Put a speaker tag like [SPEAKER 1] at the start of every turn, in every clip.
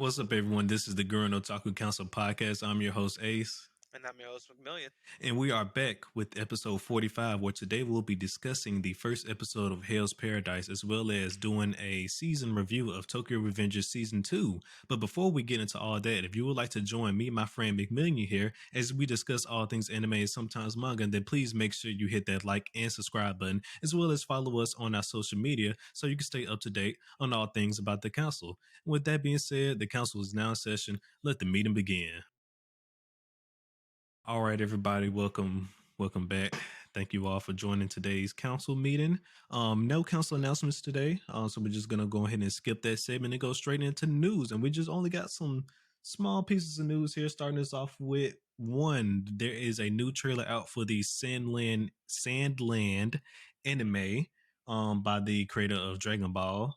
[SPEAKER 1] What's up, everyone? This is the Gurren Otaku Council podcast. I'm your host, Ace.
[SPEAKER 2] And I'm your host, McMillian.
[SPEAKER 1] And we are back with episode 45, where today we'll be discussing the first episode of Hell's Paradise, as well as doing a season review of Tokyo Revengers Season 2. But before we get into all that, if you would like to join me, my friend McMillian here, as we discuss all things anime and sometimes manga, then please make sure you hit that like and subscribe button, as well as follow us on our social media so you can stay up to date on all things about the council. With that being said, the council is now in session. Let the meeting begin. All right, everybody, welcome back. Thank you all for joining today's council meeting. No council announcements today, so we're just gonna go ahead and skip that segment and go straight into news. And we just only got some small pieces of news here. Starting us off with one, there is a new trailer out for the Sandland anime, by the creator of Dragon Ball.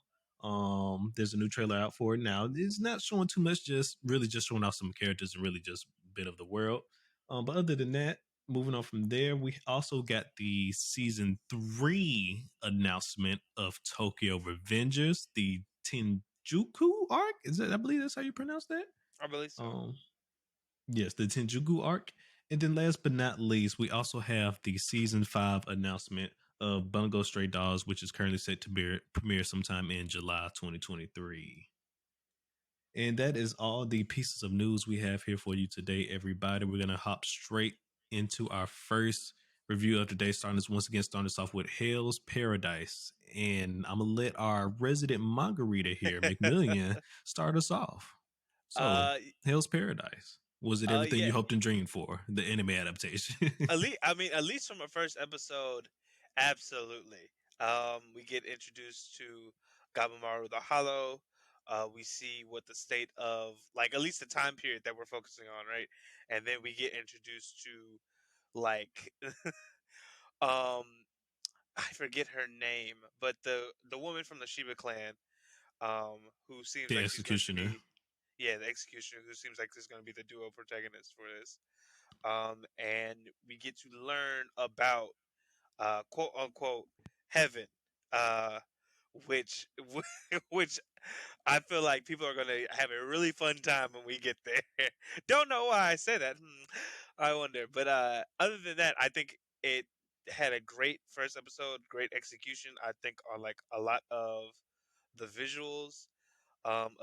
[SPEAKER 1] There's a new trailer out for it now. It's not showing too much, just showing off some characters and really just a bit of the world. But other than that, moving on from there, we also got the season 3 announcement of Tokyo Revengers, the Tenjuku arc. I believe that's how you pronounce that?
[SPEAKER 2] I believe so.
[SPEAKER 1] Yes, the Tenjuku arc. And then last but not least, we also have the season 5 announcement of Bungo Stray Dogs, which is currently set to premiere sometime in July 2023. And that is all the pieces of news we have here for you today, everybody. We're going to hop straight into our first review of the day, starting us off with Hell's Paradise. And I'm going to let our resident manga reader here, McMillian, start us off. So, Hell's Paradise. Was it everything you hoped and dreamed for, the anime adaptation?
[SPEAKER 2] at least from our first episode, absolutely. We get introduced to Gabimaru the Hollow. We see what the state of, like, at least the time period that we're focusing on, right? And then we get introduced to, like, I forget her name, but the woman from the Shiba clan, who seems
[SPEAKER 1] the
[SPEAKER 2] like
[SPEAKER 1] executioner.
[SPEAKER 2] She's going to be, the executioner, who seems like is going to be the duo protagonist for this. And we get to learn about quote unquote heaven, which which I feel like people are gonna have a really fun time when we get there. Don't know why I say that. I wonder. But other than that, I think it had a great first episode, great execution. I think on like a lot of the visuals,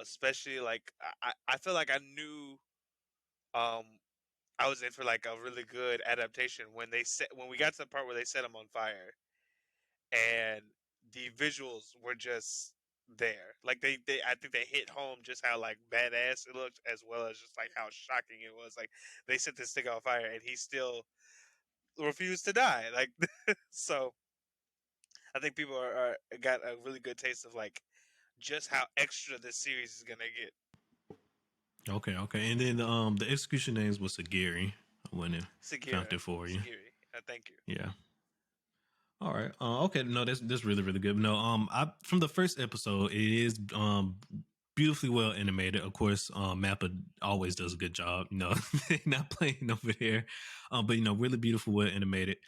[SPEAKER 2] especially like I feel like I knew um I was in for like a really good adaptation when we got to the part where they set him on fire, and the visuals were just there. Like they I think they hit home just how like badass it looked, as well as just like how shocking it was. Like they set this thing on fire and he still refused to die. Like so, I think people are got a really good taste of like just how extra this series is gonna get.
[SPEAKER 1] Okay. And then the execution names was Sagiri. I went and found it for you.
[SPEAKER 2] Sagiri. Thank you.
[SPEAKER 1] Yeah. All right. Okay. No, that's really, really good. No, from the first episode, it is beautifully well animated. Of course, Mappa always does a good job. You know, not playing over there, but really beautiful, well animated.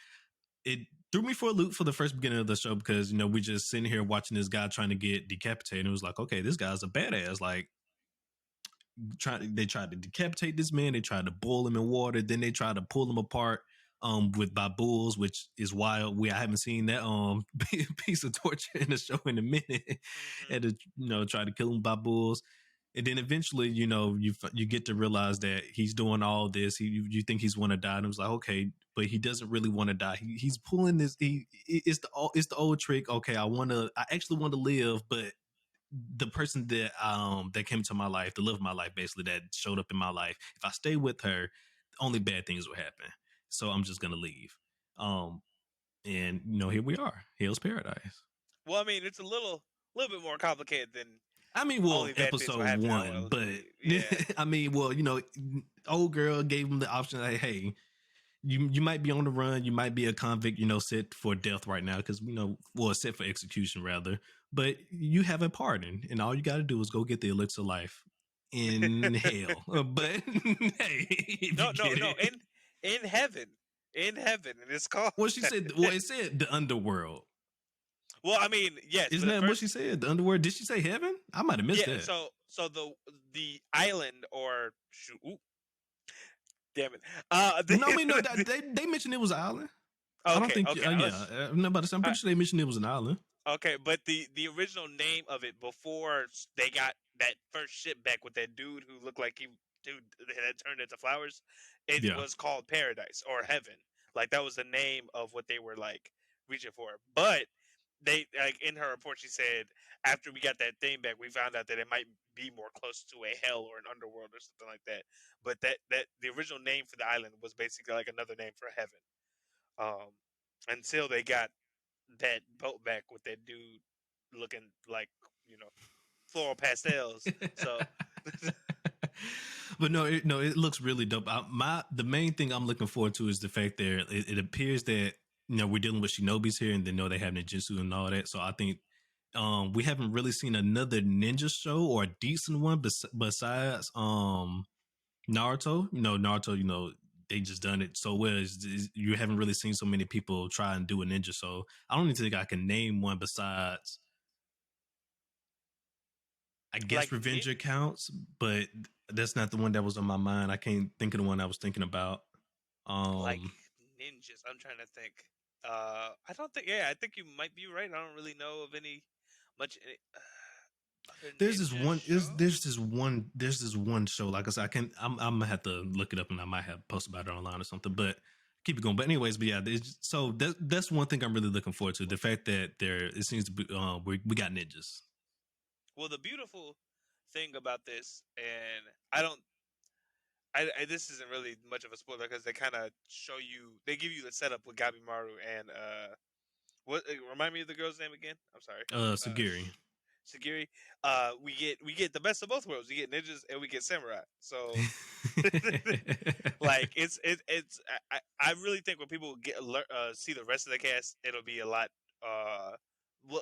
[SPEAKER 1] It threw me for a loop for the first beginning of the show because we just sitting here watching this guy trying to get decapitated. And it was like, okay, this guy's a badass. Like, they tried to decapitate this man. They tried to boil him in water. Then they tried to pull him apart by bulls, which is wild. I haven't seen that piece of torture in the show in a minute.
[SPEAKER 2] Mm-hmm.
[SPEAKER 1] Had to try to kill him by bulls, and then eventually you get to realize that he's doing all this. You think he's want to die, and it was like, okay, but he doesn't really want to die. He's pulling this. It's the old trick. Okay, I actually want to live, but the person that came to my life, the love of my life, basically, that showed up in my life, if I stay with her, only bad things will happen. So I'm just gonna leave. And here we are, Hell's Paradise.
[SPEAKER 2] Well, I mean, it's a little bit more complicated than.
[SPEAKER 1] Episode 1, but yeah. I mean, old girl gave him the option, like, hey, you might be on the run, you might be a convict, set for death right now, because set for execution rather, but you have a pardon, and all you got to do is go get the elixir of life in hell. But hey,
[SPEAKER 2] no, in heaven, and it's called.
[SPEAKER 1] Well, she said. Well, it said the underworld.
[SPEAKER 2] Well, I mean, yes,
[SPEAKER 1] Isn't
[SPEAKER 2] but at
[SPEAKER 1] that what she
[SPEAKER 2] first,
[SPEAKER 1] said? The underworld? Did she say heaven? I might have missed
[SPEAKER 2] yeah.
[SPEAKER 1] that.
[SPEAKER 2] So the island or shoot, ooh, damn it.
[SPEAKER 1] No, I mean no. They mentioned it was an island. I don't
[SPEAKER 2] okay,
[SPEAKER 1] think.
[SPEAKER 2] okay.
[SPEAKER 1] Yeah, no, but I'm pretty sure they mentioned it was an island.
[SPEAKER 2] Okay, but the original name of it before they got that first ship back with that dude who looked like he dude that had turned into flowers, it
[SPEAKER 1] Yeah.
[SPEAKER 2] was called Paradise or Heaven. Like that was the name of what they were like reaching for. But they like in her report she said after we got that thing back we found out that it might be more close to a hell or an underworld or something like that. But that the original name for the island was basically like another name for heaven. Um until they got that boat back with that dude looking like you know floral pastels. So
[SPEAKER 1] But no, it looks really dope. The main thing I'm looking forward to is the fact that it appears that we're dealing with shinobis here, and they know they have ninjutsu and all that. So I think we haven't really seen another ninja show or a decent one besides Naruto. Naruto. They just done it so well. You haven't really seen so many people try and do a ninja. So I don't even think I can name one besides. I guess
[SPEAKER 2] like
[SPEAKER 1] Revenger counts, but that's not the one that was on my mind. I can't think of the one I was thinking about.
[SPEAKER 2] like
[SPEAKER 1] Um,
[SPEAKER 2] ninjas. I'm trying to think. I don't think. Yeah, I think you might be right. I don't really know of any much other
[SPEAKER 1] there's this
[SPEAKER 2] ninja
[SPEAKER 1] one
[SPEAKER 2] shows.
[SPEAKER 1] there's this one show. Like I said, I'm gonna have to look it up, and I might have post about it online or something. But keep it going. But anyways, but yeah, so that's one thing I'm really looking forward to. The fact that there it seems to be we got ninjas.
[SPEAKER 2] Well, the beautiful thing about this, and I this isn't really much of a spoiler because they kind of show you, they give you the setup with Gabimaru and what remind me of the girl's name again? I'm sorry.
[SPEAKER 1] Sagiri.
[SPEAKER 2] Sagiri. We get the best of both worlds. We get ninjas and we get samurai. So like I really think when people see the rest of the cast, it'll be a lot. Well,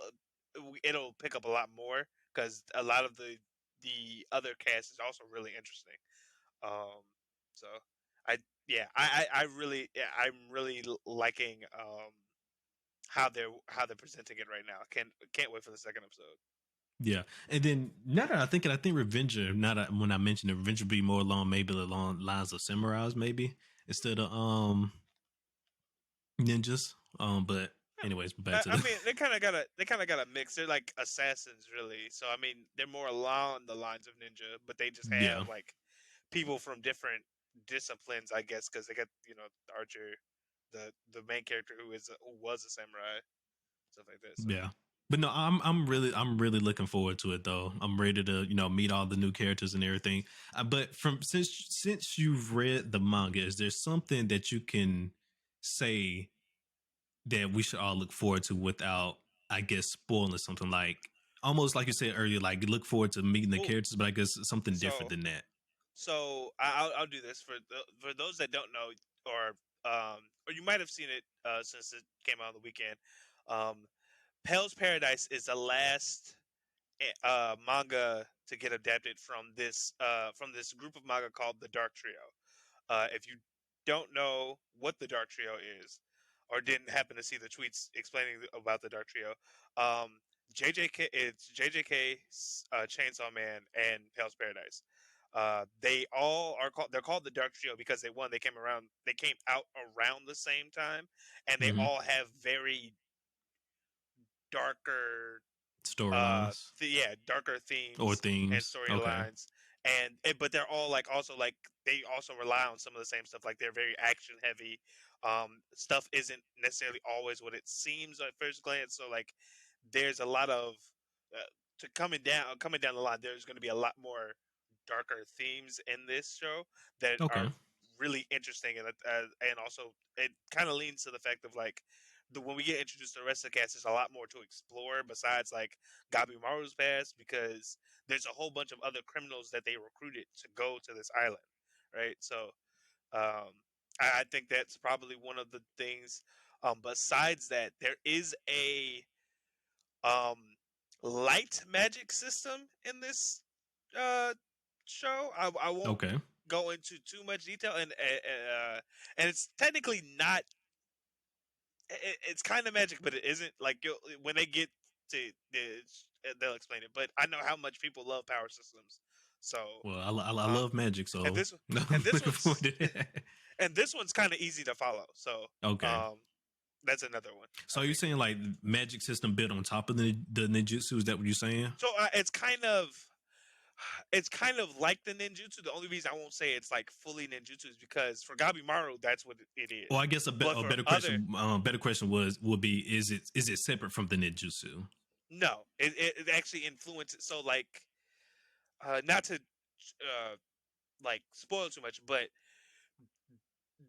[SPEAKER 2] it'll pick up a lot more because a lot of the other cast is also really interesting. Um, so I yeah I really yeah, I'm really liking how they're presenting it right now. Can't wait for the second episode.
[SPEAKER 1] Yeah, and then now that I think it, I think Revenger. Now that when I mentioned it, Revenger be more along maybe along lines of samurais, maybe instead of ninjas. But anyways, back to
[SPEAKER 2] I
[SPEAKER 1] the
[SPEAKER 2] mean, they kind of got a mix. They're like assassins, really. So I mean, they're more along the lines of ninja, but they just
[SPEAKER 1] yeah,
[SPEAKER 2] have like people from different disciplines, I guess, because they got the archer, the main character who was a samurai, stuff like that. So
[SPEAKER 1] yeah. But no, I'm really looking forward to it though. I'm ready to meet all the new characters and everything. But from since you've read the manga, is there something that you can say that we should all look forward to without, I guess, spoiling something like almost like you said earlier, like look forward to meeting the
[SPEAKER 2] oh,
[SPEAKER 1] characters, but I guess something different
[SPEAKER 2] so
[SPEAKER 1] than that.
[SPEAKER 2] I'll do this for those that don't know, or you might have seen it since it came out on the weekend. Um, Pale's Paradise is the last manga to get adapted from this group of manga called the Dark Trio. If you don't know what the Dark Trio is, or didn't happen to see the tweets explaining about the Dark Trio, um, JJK it's JJK, Chainsaw Man, and Hell's Paradise. They're called the Dark Trio because they came out around the same time, and they
[SPEAKER 1] Hmm.
[SPEAKER 2] all have very darker
[SPEAKER 1] Storylines
[SPEAKER 2] darker
[SPEAKER 1] or
[SPEAKER 2] themes and
[SPEAKER 1] themes. Okay.
[SPEAKER 2] storylines, but they're all like also like they also rely on some of the same stuff. Like they're very action heavy. Stuff isn't necessarily always what it seems at first glance. So like there's a lot of uh, to coming down the line. There's going to be a lot more darker themes in this show that are
[SPEAKER 1] Okay.
[SPEAKER 2] really interesting, and also it kind of leans to the fact of like when we get introduced to the rest of the cast, there's a lot more to explore besides like Gabimaru's past because there's a whole bunch of other criminals that they recruited to go to this island, right? So um, I think that's probably one of the things. Besides that, there is a um, light magic system in this uh, show. I won't
[SPEAKER 1] Okay.
[SPEAKER 2] go into too much detail, and it's technically not it's kind of magic, but it isn't. Like when they get to they'll explain it. But I know how much people love power systems, so
[SPEAKER 1] Well, I
[SPEAKER 2] um,
[SPEAKER 1] love magic,
[SPEAKER 2] and
[SPEAKER 1] so
[SPEAKER 2] this
[SPEAKER 1] I'm
[SPEAKER 2] and this
[SPEAKER 1] looking forward
[SPEAKER 2] one's
[SPEAKER 1] to that.
[SPEAKER 2] and this one's kind of easy to follow. So
[SPEAKER 1] Okay.
[SPEAKER 2] um, that's another one I
[SPEAKER 1] So you're
[SPEAKER 2] think.
[SPEAKER 1] saying like magic system built on top of the ninjutsu? Is that what you're saying?
[SPEAKER 2] So it's kind of like the ninjutsu. The only reason I won't say it's like fully ninjutsu is because for Gabimaru that's what it
[SPEAKER 1] Well,
[SPEAKER 2] is.
[SPEAKER 1] I guess
[SPEAKER 2] But
[SPEAKER 1] a
[SPEAKER 2] for
[SPEAKER 1] better
[SPEAKER 2] other
[SPEAKER 1] question, would be is it separate from the ninjutsu?
[SPEAKER 2] no, it actually influences. So like not to like spoil too much, but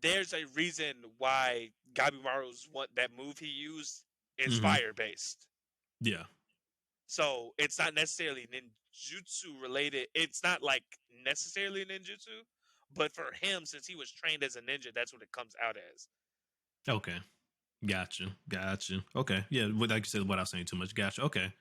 [SPEAKER 2] there's a reason why Gabimaru's one that move he used is
[SPEAKER 1] Mm-hmm.
[SPEAKER 2] fire based.
[SPEAKER 1] Yeah.
[SPEAKER 2] So it's not necessarily ninjutsu related. It's not like necessarily ninjutsu, but for him, since he was trained as a ninja, that's what it comes out as.
[SPEAKER 1] Okay. Gotcha. Okay. Yeah. Like you said, without saying too much. Gotcha. Okay.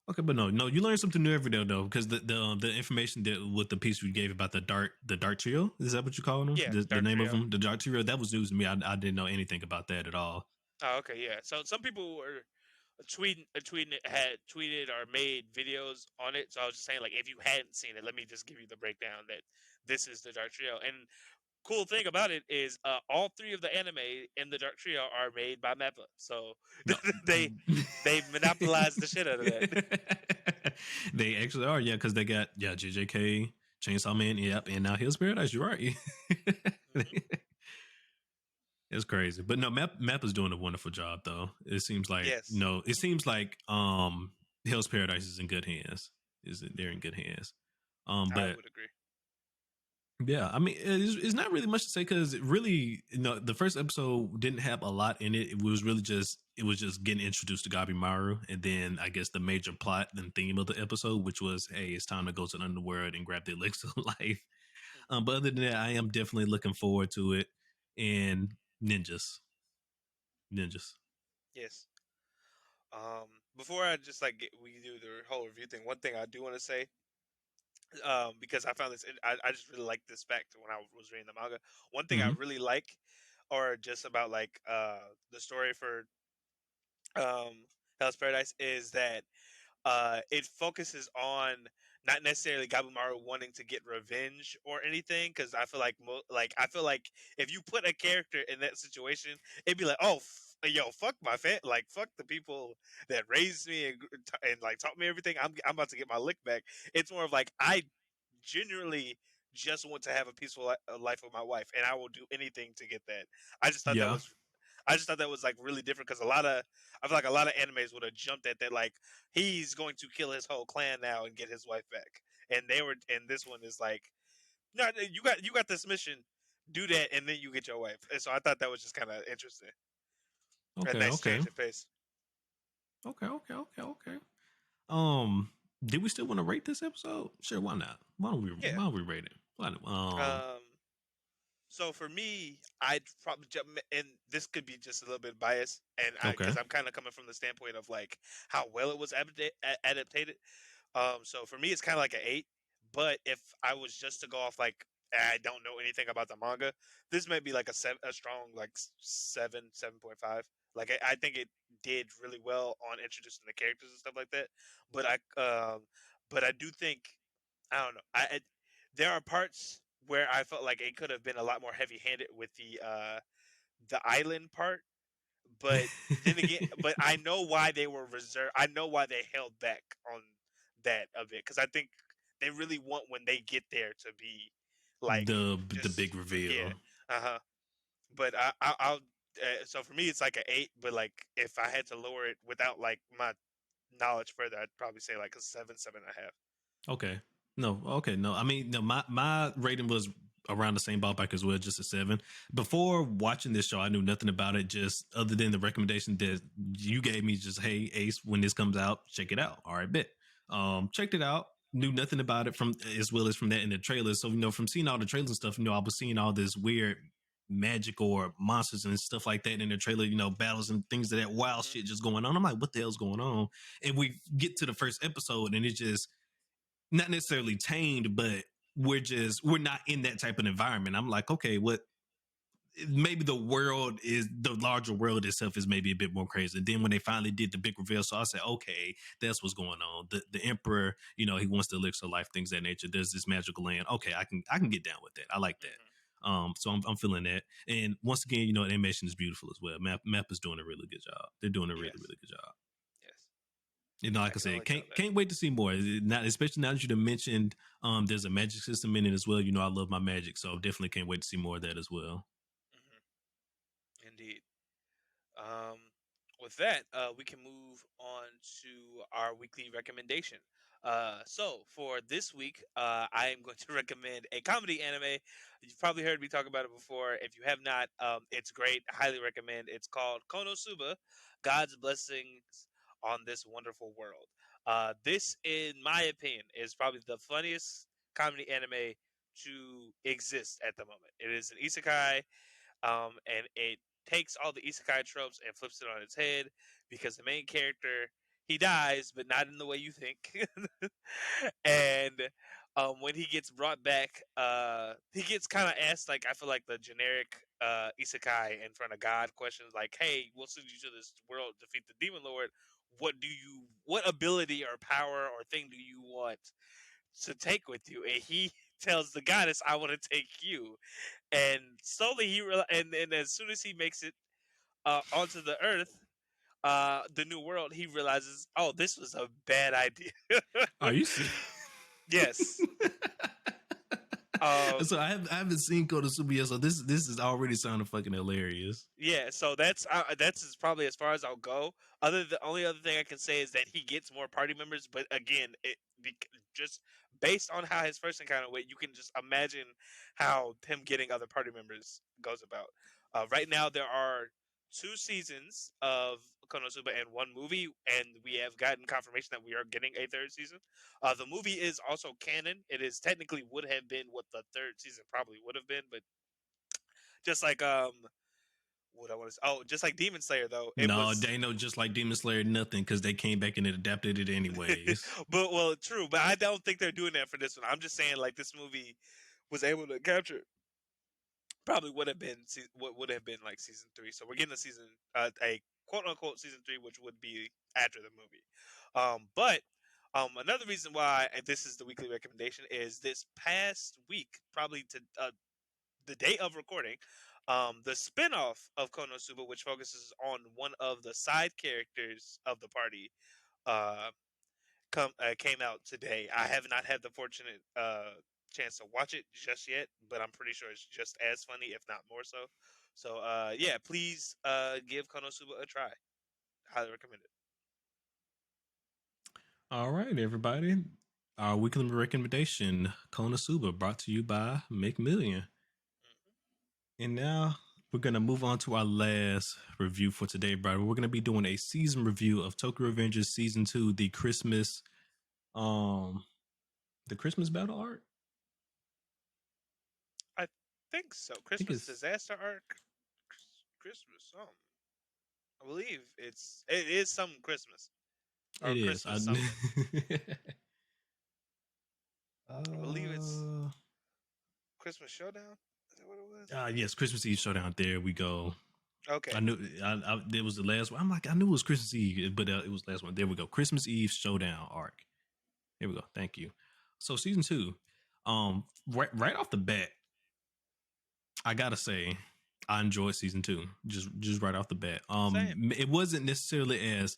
[SPEAKER 1] Okay, but no, you learn something new every day though, because the information that with the piece we gave about the dark trio, is that what you call them?
[SPEAKER 2] Yeah,
[SPEAKER 1] The
[SPEAKER 2] Dark
[SPEAKER 1] name of
[SPEAKER 2] Trio.
[SPEAKER 1] them, the dark trio, that was news to me. I didn't know anything about that at all.
[SPEAKER 2] Oh, okay, yeah. So some people were had tweeted or made videos on it. So I was just saying, like, if you hadn't seen it, let me just give you the breakdown that this is the Dark Trio. And cool thing about it is all three of the anime in the Dark Trio are made by Mappa. So
[SPEAKER 1] No.
[SPEAKER 2] they they monopolized the shit out of that.
[SPEAKER 1] They actually are, yeah, because they got JJK, Chainsaw Man, yep, and now Hill's Paradise. You're right.
[SPEAKER 2] Hmm.
[SPEAKER 1] It's crazy, but no, Map is doing a wonderful job though. It seems like
[SPEAKER 2] Yes,
[SPEAKER 1] Hell's Paradise is in good hands. Is they're in good hands.
[SPEAKER 2] I
[SPEAKER 1] But
[SPEAKER 2] would agree.
[SPEAKER 1] yeah, I mean, it's not really much to say because really, the first episode didn't have a lot in it. It was just getting introduced to Gabimaru, and then I guess the major plot and theme of the episode, which was, hey, it's time to go to the underworld and grab the elixir of life. But other than that, I am definitely looking forward to it. And ninjas.
[SPEAKER 2] Yes. Before I just like we do the whole review thing, one thing I do want to say, because I found this, I just really like this fact when I was reading the manga. One thing I
[SPEAKER 1] Hmm.
[SPEAKER 2] really like, or just about like the story for Hell's Paradise is that it focuses on not necessarily Gabimaru wanting to get revenge or anything, because I feel like I feel like if you put a character in that situation, it'd be like, oh, yo, fuck my like fuck the people that raised me and like taught me everything. I'm about to get my lick back. It's more of like I genuinely just want to have a peaceful life with my wife, and I will do anything to get that. I just thought that
[SPEAKER 1] Yeah.
[SPEAKER 2] was I just thought that was like really different because a lot of I feel like a lot of animes would have jumped at that like he's going to kill his whole clan now and get his wife back, and this one is like no, you got this mission, do that and then you get your wife, and so I thought that was just kind of interesting, a
[SPEAKER 1] Okay.
[SPEAKER 2] nice
[SPEAKER 1] Okay.
[SPEAKER 2] change of pace.
[SPEAKER 1] Okay. Did we still want to rate this episode? Sure. Why not?
[SPEAKER 2] Yeah.
[SPEAKER 1] Why don't we rate it? Why not?
[SPEAKER 2] Um. So for me, I'd probably jump, and this could be just a little bit biased, and
[SPEAKER 1] Okay.
[SPEAKER 2] because I'm kind of coming from the standpoint of like how well it was adapted. So for me, it's kind of like an 8. But if I was just to go off like I don't know anything about the manga, this might be like a strong like 7.5. Like I think it did really well on introducing the characters and stuff like that. But I do think I don't know. There are parts where I felt like it could have been a lot more heavy handed with the island part, but then again, but I know why they were reserved. I know why they held back on that a bit because I think they really want when they get there to be like
[SPEAKER 1] The
[SPEAKER 2] just
[SPEAKER 1] big
[SPEAKER 2] yeah,
[SPEAKER 1] reveal.
[SPEAKER 2] uh-huh. But I'll so for me it's like an 8. But like if I had to lower it without like my knowledge further, I'd probably say like a 7, 7.5.
[SPEAKER 1] Okay. No. Okay. No. I mean, no. My rating was around the same ballpark as well, just a 7. Before watching this show, I knew nothing about it, just other than the recommendation that you gave me. Just, hey, Ace, when this comes out, check it out. All right, bet. Checked it out. Knew nothing about it from as well as from that in the trailers. So from seeing all the trailers and stuff, I was seeing all this weird magic or monsters and stuff like that in the trailer. Battles and things of that wild
[SPEAKER 2] Hmm.
[SPEAKER 1] shit just going on. I'm like, what the hell's going on? And we get to the first episode, and it's just not necessarily tamed, but we're not in that type of environment. I'm like, okay, what maybe the larger world itself is maybe a bit more crazy. And then when they finally did the big reveal, so I said, okay, that's what's going on. The emperor, he wants the elixir of life, things of that nature. There's this magical land. Okay, I can get down with that. I like that.
[SPEAKER 2] Mm-hmm.
[SPEAKER 1] So I'm feeling that. And once again, animation is beautiful as well. Map is doing a really good job. They're doing a really,
[SPEAKER 2] Yes.
[SPEAKER 1] really good job.
[SPEAKER 2] Yes.
[SPEAKER 1] Like
[SPEAKER 2] I
[SPEAKER 1] I
[SPEAKER 2] can
[SPEAKER 1] said,
[SPEAKER 2] only tell that.
[SPEAKER 1] can't wait to see more. Not especially now that you mentioned there's a magic system in it as well. I love my magic, so definitely can't wait to see more of that as well.
[SPEAKER 2] Mm-hmm. Indeed. Um, with that, we can move on to our weekly recommendation. So for this week, I am going to recommend a comedy anime. You've probably heard me talk about it before. If you have not, it's great. I highly recommend. It's called Konosuba, God's Blessings on This Wonderful World. This, in my opinion, is probably the funniest comedy anime to exist at the moment. It is an isekai, and it takes all the isekai tropes and flips it on its head because the main character, he dies, but not in the way you think. And when he gets brought back, he gets kind of asked, like, I feel like the generic isekai in front of God questions, like, "Hey, we'll send you to this world, defeat the demon lord. What ability or power or thing do you want to take with you?" And he tells the goddess, "I want to take you." And slowly and as soon as he makes it onto the Earth, the new world, he realizes, oh, this was a bad idea.
[SPEAKER 1] Are you serious?
[SPEAKER 2] Yes. Um,
[SPEAKER 1] So I haven't seen Konosuba yet, so this is already sounding fucking hilarious.
[SPEAKER 2] Yeah, so that's probably as far as I'll go. The only other thing I can say is that he gets more party members, but again, just based on how his first encounter went, you can just imagine how him getting other party members goes about. Right now, there are 2 seasons of Konosuba and 1 movie, and we have gotten confirmation that we are getting a third season. The movie is also canon. It is technically would have been what the third season probably would have been, but just like what I want to say. Oh, just like Demon Slayer, though it
[SPEAKER 1] No,
[SPEAKER 2] was.
[SPEAKER 1] they know just like Demon Slayer, nothing because they came back and it adapted it anyways.
[SPEAKER 2] But well, true. But I don't think they're doing that for this one. I'm just saying, like, this movie was able to capture probably would have been what would have been like season 3. So we're getting a quote unquote season 3, which would be after the movie. But another reason why this is the weekly recommendation is this past week, probably to the day of recording, the spinoff of Konosuba, which focuses on one of the side characters of the party, uh, came out today. I have not had the fortunate chance to watch it just yet, but I'm pretty sure it's just as funny, if not more so. So yeah, please give Konosuba a try. Highly recommend it.
[SPEAKER 1] All right, everybody. Our weekly recommendation, Konosuba, brought to you by McMillian. And now we're gonna move on to our last review for today, brother. We're gonna be doing a season review of Tokyo Revengers season 2, um the Christmas battle arc.
[SPEAKER 2] I think so.
[SPEAKER 1] I think
[SPEAKER 2] Christmas
[SPEAKER 1] it's
[SPEAKER 2] disaster arc. Christmas. I believe it is some Christmas or
[SPEAKER 1] it is.
[SPEAKER 2] Christmas something. I believe it's
[SPEAKER 1] uh
[SPEAKER 2] Christmas Showdown. Is that what it was?
[SPEAKER 1] yes, Christmas Eve Showdown. There we go. I
[SPEAKER 2] Okay.
[SPEAKER 1] knew it was the last one. I'm like, I knew it was Christmas Eve, but it was the last one. There we go. Christmas Eve Showdown arc. Here we go. Thank you. So season 2, right off the bat, I gotta say, I enjoyed season 2. Just right off the bat.
[SPEAKER 2] Same.
[SPEAKER 1] It wasn't necessarily as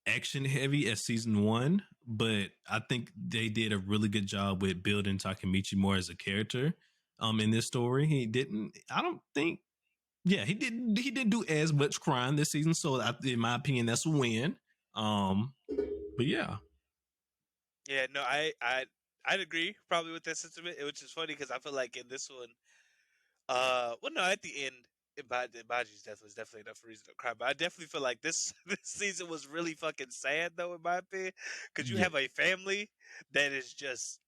[SPEAKER 1] action heavy as season 1, but I think they did a really good job with building Takemichi more as a character. In this story, he didn't. I don't think. Yeah, he didn't. He didn't do as much crime this season, so in my opinion, that's a win. But yeah,
[SPEAKER 2] Yeah, no, I'd agree probably with that sentiment, which is funny because I feel like in this one, well, no, at the end, Baji's death was definitely enough reason to cry. But I definitely feel like this this season was really fucking sad, though, in my opinion, because you
[SPEAKER 1] yeah.
[SPEAKER 2] have a family that is just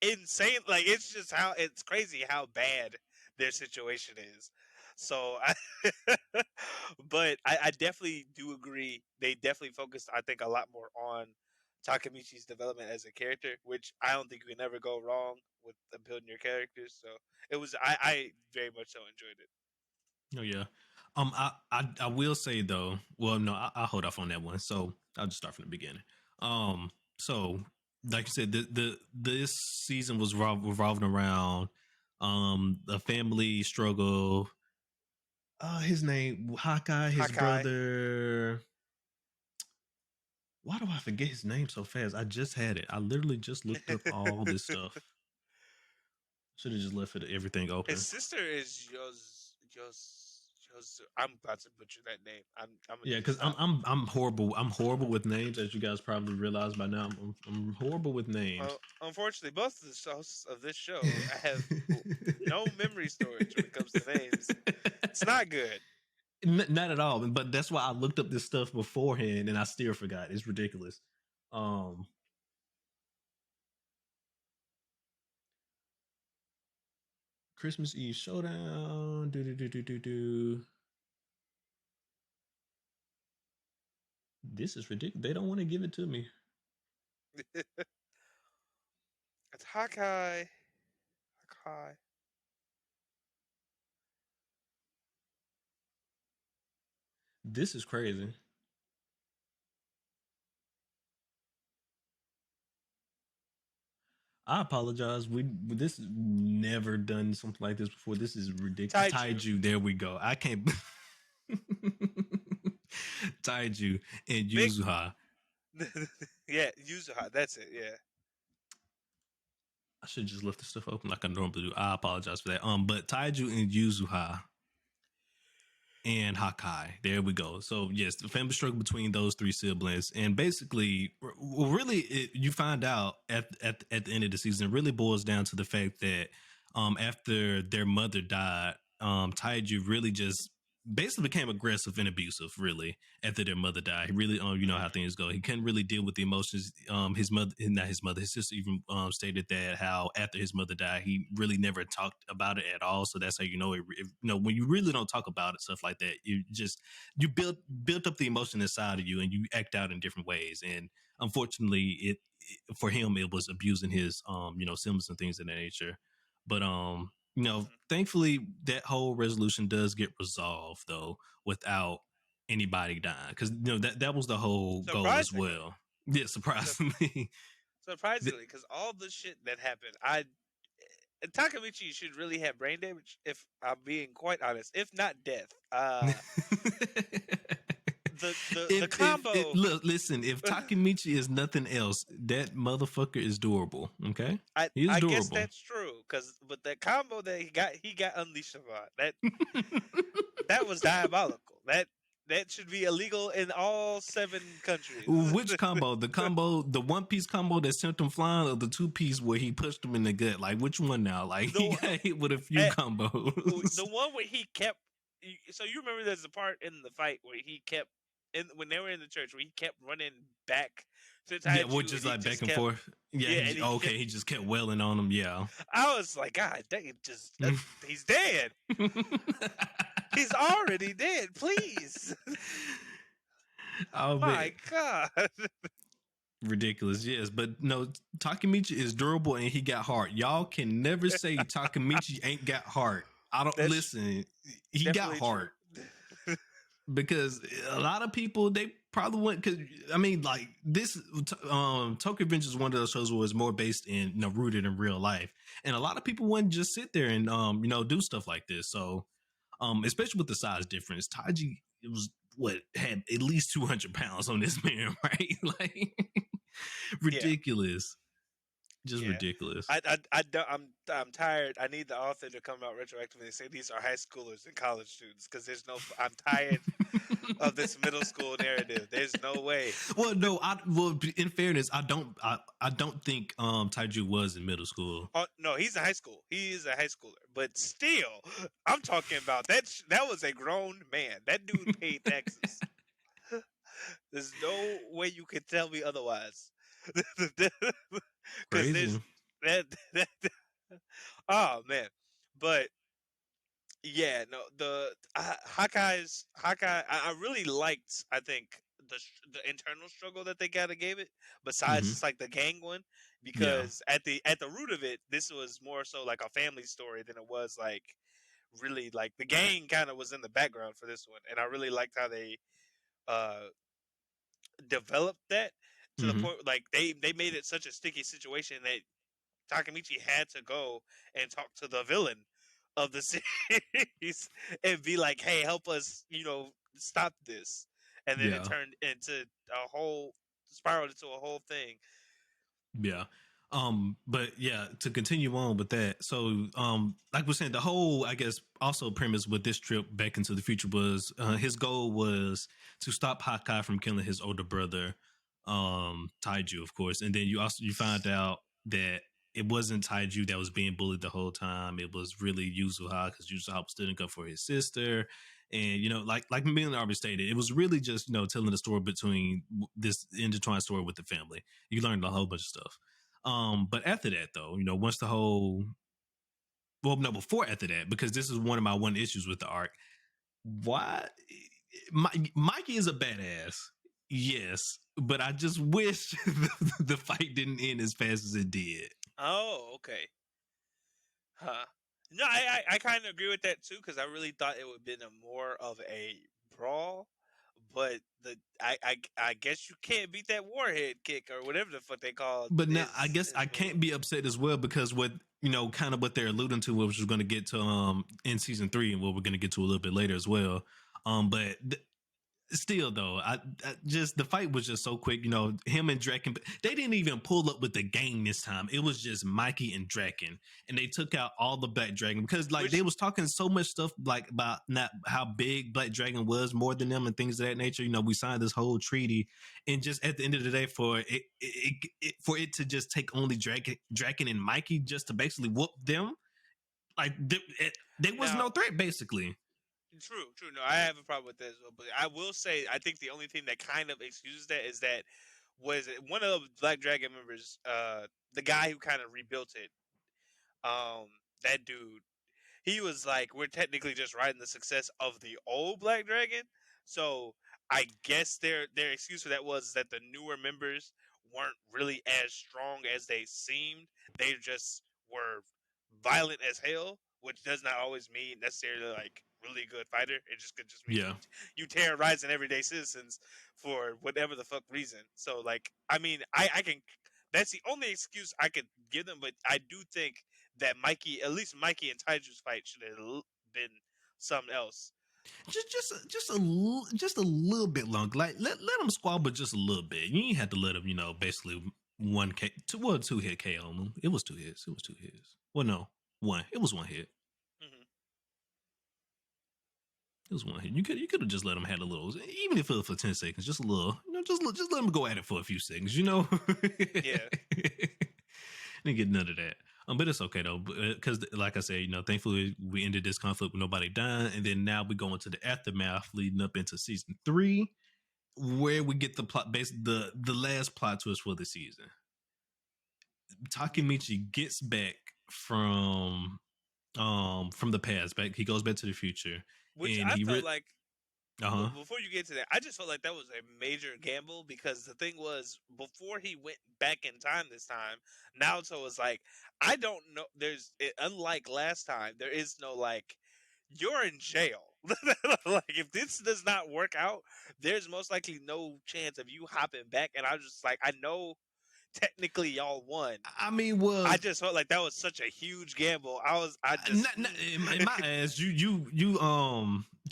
[SPEAKER 2] insane. Like, it's crazy how bad their situation is. So, but I definitely do agree. They definitely focused, I think, a lot more on Takamichi's development as a character, which I don't think you can ever go wrong with building your characters. So it was I very much so enjoyed it.
[SPEAKER 1] Oh yeah. I will say though. Well, no, I'll hold off on that one. So I'll just start from the beginning. So like you said, the this season was revolving around a family struggle. His name Hawkeye, his
[SPEAKER 2] Hakai.
[SPEAKER 1] brother. Why do I forget his name so fast? I just had it. I literally just looked up all this stuff. Should have just left it everything
[SPEAKER 2] His
[SPEAKER 1] open.
[SPEAKER 2] sister is Yos. I'm about to butcher that name. I'm gonna
[SPEAKER 1] Yeah,
[SPEAKER 2] need to
[SPEAKER 1] because
[SPEAKER 2] stop.
[SPEAKER 1] I'm horrible. I'm horrible with names, as you guys probably realize by now. I'm horrible with names.
[SPEAKER 2] Unfortunately, both of the hosts of this show have no memory storage when it comes to names. It's not good.
[SPEAKER 1] Not at all. But that's why I looked up this stuff beforehand, and I still forgot. It's ridiculous. Um, Christmas Eve Showdown. Do do do do do do. This is ridiculous. They don't want to give it to me.
[SPEAKER 2] It's Hakai. Hakai.
[SPEAKER 1] This is crazy. I apologize. We this never done something like this before. This is ridiculous.
[SPEAKER 2] Taiju.
[SPEAKER 1] Taiju. There we go. I can't. Taiju and
[SPEAKER 2] Big.
[SPEAKER 1] Yuzuha.
[SPEAKER 2] Yeah, Yuzuha. That's it. Yeah.
[SPEAKER 1] I should just left the stuff open like I normally do. I apologize for that. But Taiju and Yuzuha and Hakai. There we go. So yes, the family struggle between those three siblings, and basically, really, you find out at the end of the season, it really boils down to the fact that after their mother died, Taiju really just basically became aggressive and abusive. Really, after their mother died, he really, you know how things go. He couldn't really deal with the emotions. His mother, not his mother, his sister even stated that how after his mother died, he really never talked about it at all. So that's how you know it. You know, when you really don't talk about it, stuff like that, you built up the emotion inside of you, and you act out in different ways. And unfortunately, for him, it was abusing his siblings and things of that nature. But thankfully that whole resolution does get resolved though without anybody dying, because that was the whole goal as
[SPEAKER 2] Surprisingly.
[SPEAKER 1] well. Yeah,
[SPEAKER 2] Sur-
[SPEAKER 1] surprisingly.
[SPEAKER 2] Surprisingly, because all the shit that happened, Takamichi should really have brain damage. If I'm being quite honest, if not death. The
[SPEAKER 1] if
[SPEAKER 2] combo.
[SPEAKER 1] look, listen, if Takemichi is nothing else, that motherfucker is durable. Okay, he is
[SPEAKER 2] I guess
[SPEAKER 1] durable.
[SPEAKER 2] that's true. But that combo that he got unleashed upon that was diabolical. That should be illegal in all 7 countries.
[SPEAKER 1] Which combo? The combo, the one piece combo that sent him flying, or the two piece where he pushed him in the gut? Like which one now? Like he
[SPEAKER 2] the
[SPEAKER 1] got hit with a few
[SPEAKER 2] eh,
[SPEAKER 1] combos.
[SPEAKER 2] the one where he kept. So you remember there's a part in the fight where he kept when they were in the church where he kept running back to
[SPEAKER 1] Yeah, we're
[SPEAKER 2] Taiju and
[SPEAKER 1] just
[SPEAKER 2] he
[SPEAKER 1] like
[SPEAKER 2] just
[SPEAKER 1] back and
[SPEAKER 2] kept
[SPEAKER 1] forth. Yeah,
[SPEAKER 2] yeah and he kept.
[SPEAKER 1] okay. He just kept welling on him. Yeah.
[SPEAKER 2] I was like, God dang it, he's dead. He's already dead. Please,
[SPEAKER 1] Oh man,
[SPEAKER 2] my God.
[SPEAKER 1] ridiculous. Yes, but no, Takemichi is durable and he got heart. Y'all can never say Takemichi ain't got heart. I don't
[SPEAKER 2] That's
[SPEAKER 1] listen. He got
[SPEAKER 2] definitely true.
[SPEAKER 1] heart because a lot of people they probably went because I mean like this Tokyo Revenge is one of those shows where it's more based in rooted in real life, and a lot of people wouldn't just sit there and do stuff like this. So especially with the size difference, Taiji it was what had at least 200 pounds on this man, right? Like
[SPEAKER 2] Yeah,
[SPEAKER 1] ridiculous, just
[SPEAKER 2] yeah.
[SPEAKER 1] ridiculous.
[SPEAKER 2] I don't, I'm tired. I need the author to come out retroactively and say these are high schoolers and college students because there's no. I'm tired of this middle school narrative. There's no way.
[SPEAKER 1] Well, no, in fairness, I don't think Taiju was in middle school.
[SPEAKER 2] Oh no, he's a high school. He is a high schooler, but still, I'm talking about that. That was a grown man. That dude paid taxes. There's no way you can tell me otherwise. Because there's
[SPEAKER 1] Crazy.
[SPEAKER 2] that, that. Oh man, but yeah, no. The Hawkeye. I really liked. I think the internal struggle that they gotta gave it. Besides,
[SPEAKER 1] Mm-hmm.
[SPEAKER 2] just like the gang one,
[SPEAKER 1] Yeah.
[SPEAKER 2] because at the root of it, this was more so like a family story than it was like really like the gang kind of was in the background for this one, and I really liked how they uh developed that to the
[SPEAKER 1] Mm-hmm.
[SPEAKER 2] point like they made it such a sticky situation that Takemichi had to go and talk to the villain of the series and be like, "Hey, help us, stop this." And then it
[SPEAKER 1] Yeah.
[SPEAKER 2] turned into a whole spiraled into a whole thing.
[SPEAKER 1] Yeah. But yeah, to continue on with that. So, like we're saying, the whole, I guess, also premise with this trip back into the future was his goal was to stop Hakai from killing his older brother, Taiju, of course. And then you find out that it wasn't Taiju that was being bullied the whole time. It was really Yuzuha because Yuzuha was standing up for his sister. And like me and already stated, it was really just telling the story between this intertwined story with the family. You learned a whole bunch of stuff. But after that, though, once the whole, well, no, before after that, because this is one of my one issues with the arc. Why, Mikey is a badass, yes, but I just wish the fight didn't end as fast as it did.
[SPEAKER 2] Oh, okay. Huh. No, I kind of agree with that too because I really thought it would have been a more of a brawl, but I guess you can't beat that warhead kick or whatever the fuck they called
[SPEAKER 1] But now I
[SPEAKER 2] his
[SPEAKER 1] guess I
[SPEAKER 2] move.
[SPEAKER 1] can't be upset as well because what kind of what they're alluding to, which we're going to get to in season 3, and what we're going to get to a little bit later as well. But still though, I just the fight was just so quick. Him and Draken, they didn't even pull up with the gang this time. It was just Mikey and Draken, and they took out all the Black Dragon because like they
[SPEAKER 2] Which
[SPEAKER 1] was talking so much stuff like about not how big Black Dragon was more than them and things of that nature. We signed this whole treaty, and just at the end of the day, for it to just take only Draken and Mikey just to basically whoop them, like there was no
[SPEAKER 2] now,
[SPEAKER 1] threat basically.
[SPEAKER 2] true. No, I have a problem with that as well. But I will say, I think the only thing that kind of excuses that is that was one of the Black Dragon members, the guy who kind of rebuilt it. Um, that dude, he was like, we're technically just riding the success of the old Black Dragon. So I guess their excuse for that was that the newer members weren't really as strong as they seemed. They just were violent as hell, which does not always mean necessarily like really good fighter. It just could just mean
[SPEAKER 1] Yeah.
[SPEAKER 2] you terrorizing everyday citizens for whatever the fuck reason. So like, I mean, I can. That's the only excuse I could give them, but I do think that Mikey, at least Mikey and Taiju's fight, should have been something else.
[SPEAKER 1] Just a little bit long. Like let them squabble just a little bit. You ain't have to let them, basically two hit KO them. It was two hits. It was two hits. Well, no, one. It was one hit.
[SPEAKER 2] Hmm.
[SPEAKER 1] It was one hit. You could have just let them have a little, even if it was for 10 seconds, just a little. Just let them go at it for a few seconds.
[SPEAKER 2] Yeah.
[SPEAKER 1] Didn't get none of that. But it's okay though, because like I said, thankfully we ended this conflict with nobody dying, and then now we go into the aftermath leading up into season 3, where we get the plot, basically the last plot twist for the season. Takemichi gets back from the past, back he goes back to the future,
[SPEAKER 2] Which
[SPEAKER 1] and
[SPEAKER 2] I
[SPEAKER 1] he
[SPEAKER 2] felt like,
[SPEAKER 1] uh-huh.
[SPEAKER 2] before you get to that, I just felt like that was a major gamble because the thing was, before he went back in time this time, Naoto was like, I don't know. Unlike last time, there is no like, you're in jail. Like, if this does not work out, there's most likely no chance of you hopping back. And I was just like, I know technically y'all won.
[SPEAKER 1] I mean, well,
[SPEAKER 2] I just felt like that was such a huge gamble. I just,
[SPEAKER 1] not, in my ass, you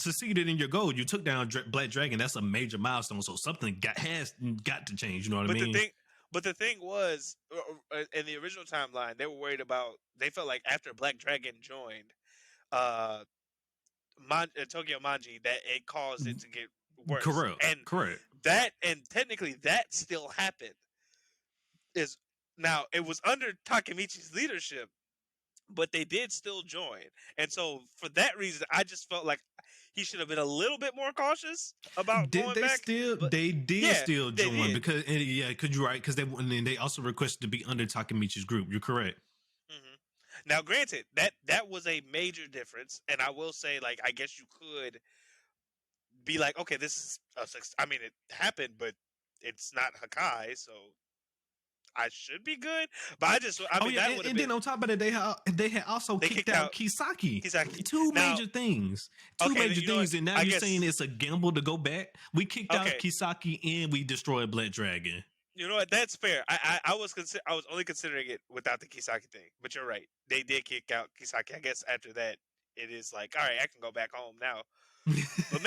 [SPEAKER 1] succeeded in your goal. You took down Black Dragon. That's a major milestone. So something has got to change. You know what I
[SPEAKER 2] but the
[SPEAKER 1] mean?
[SPEAKER 2] thing, but the thing was, in the original timeline, they were worried about. They felt like after Black Dragon joined, uh, Tokyo Manji, that it caused it to get worse,
[SPEAKER 1] Correct.
[SPEAKER 2] and
[SPEAKER 1] Correct.
[SPEAKER 2] technically that still happened. Is now it was under Takemichi's leadership, but they did still join. And so for that reason, I just felt like he should have been a little bit more cautious about
[SPEAKER 1] Did
[SPEAKER 2] going
[SPEAKER 1] they
[SPEAKER 2] back.
[SPEAKER 1] still?
[SPEAKER 2] But
[SPEAKER 1] They did
[SPEAKER 2] yeah,
[SPEAKER 1] still
[SPEAKER 2] they
[SPEAKER 1] join
[SPEAKER 2] did.
[SPEAKER 1] because yeah, because you're right. Because they also requested to be under Takemichi's group. You're correct.
[SPEAKER 2] Hmm. Now, granted, that was a major difference, and I will say, like, I guess you could be like, okay, this is a success. I mean, it happened, but it's not Hakai, so I should be good. But I
[SPEAKER 1] Oh
[SPEAKER 2] mean,
[SPEAKER 1] yeah,
[SPEAKER 2] that would have
[SPEAKER 1] and then
[SPEAKER 2] been
[SPEAKER 1] on top of that, they had also
[SPEAKER 2] they
[SPEAKER 1] kicked
[SPEAKER 2] kicked
[SPEAKER 1] out
[SPEAKER 2] out
[SPEAKER 1] Kisaki.
[SPEAKER 2] Kisaki.
[SPEAKER 1] Two
[SPEAKER 2] Now,
[SPEAKER 1] major things. Two
[SPEAKER 2] okay,
[SPEAKER 1] major
[SPEAKER 2] you know what?
[SPEAKER 1] things, and now
[SPEAKER 2] I
[SPEAKER 1] you're saying
[SPEAKER 2] guess
[SPEAKER 1] it's a gamble to go back. We kicked out
[SPEAKER 2] okay.
[SPEAKER 1] Kisaki and we destroyed Black Dragon.
[SPEAKER 2] You know what? That's fair. I was I was only considering it without the Kisaki thing, but you're right. They did kick out Kisaki. I guess after that, it is like, all right, I can go back home now. But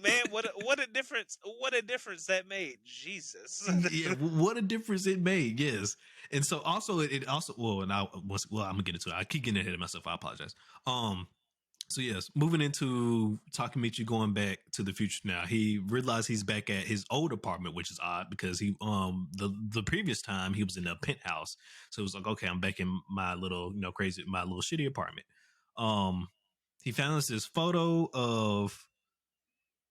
[SPEAKER 2] man, what a difference! What a difference that made. Jesus.
[SPEAKER 1] Yeah, what a difference it made. Yes, and so also it also and I'm gonna get into it. I keep getting ahead of myself. I apologize. So yes, moving into Takemichi going back to the future now. He realized he's back at his old apartment, which is odd because he the previous time he was in a penthouse. So it was like, okay, I'm back in my little, my little shitty apartment. Um he found this photo of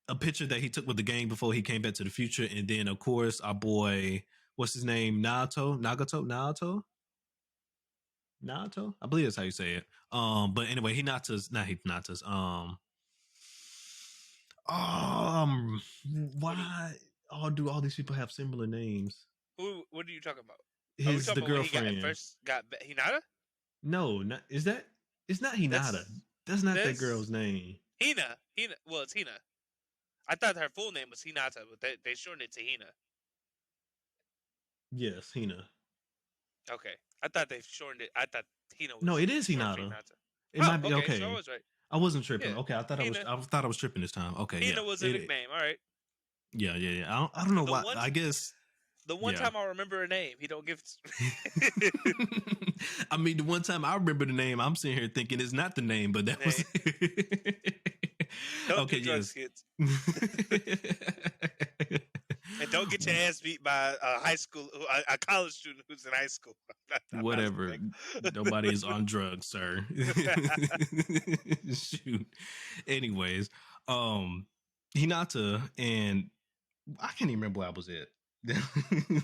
[SPEAKER 1] a picture that he took with the gang before he came back to the future, and then of course our boy, what's his name, Naoto, I believe that's how you say it. But anyway, Hinata's
[SPEAKER 2] What?
[SPEAKER 1] why do all these people have similar names?
[SPEAKER 2] Who? What are you talking about? Are we
[SPEAKER 1] His
[SPEAKER 2] talking
[SPEAKER 1] the
[SPEAKER 2] about when he got
[SPEAKER 1] girlfriend.
[SPEAKER 2] first got Hinata?
[SPEAKER 1] No, not is that it's not Hinata.
[SPEAKER 2] That's
[SPEAKER 1] That's not that
[SPEAKER 2] that's
[SPEAKER 1] girl's name.
[SPEAKER 2] Hina. Hina. Well, it's Hina. I thought her full name was Hinata, but they shortened it to Hina.
[SPEAKER 1] Yes, Hina.
[SPEAKER 2] Okay, I thought they shortened it. I thought Hina
[SPEAKER 1] No,
[SPEAKER 2] was
[SPEAKER 1] it is
[SPEAKER 2] short for
[SPEAKER 1] Hinata.
[SPEAKER 2] Hinata.
[SPEAKER 1] It
[SPEAKER 2] Oh,
[SPEAKER 1] might be
[SPEAKER 2] okay, so I
[SPEAKER 1] okay.
[SPEAKER 2] was right.
[SPEAKER 1] I wasn't tripping.
[SPEAKER 2] Yeah,
[SPEAKER 1] Okay,
[SPEAKER 2] Hina.
[SPEAKER 1] I thought I was tripping this time. Okay, yeah.
[SPEAKER 2] Hina was a nickname. All right.
[SPEAKER 1] Yeah. I don't know
[SPEAKER 2] The
[SPEAKER 1] why.
[SPEAKER 2] one
[SPEAKER 1] I guess
[SPEAKER 2] the one
[SPEAKER 1] yeah.
[SPEAKER 2] time I remember her name, he don't give.
[SPEAKER 1] I mean, the one time I remember the name, I'm sitting here thinking it's not the name, but that was
[SPEAKER 2] Hey, don't
[SPEAKER 1] okay.
[SPEAKER 2] do drugs,
[SPEAKER 1] Yes.
[SPEAKER 2] kids, and don't get your ass beat by a high school, a college student who's in high school. I'm not
[SPEAKER 1] Whatever. Nobody is on drugs, sir. Shoot. Anyways, um, Hinata and I can't even remember where I was at.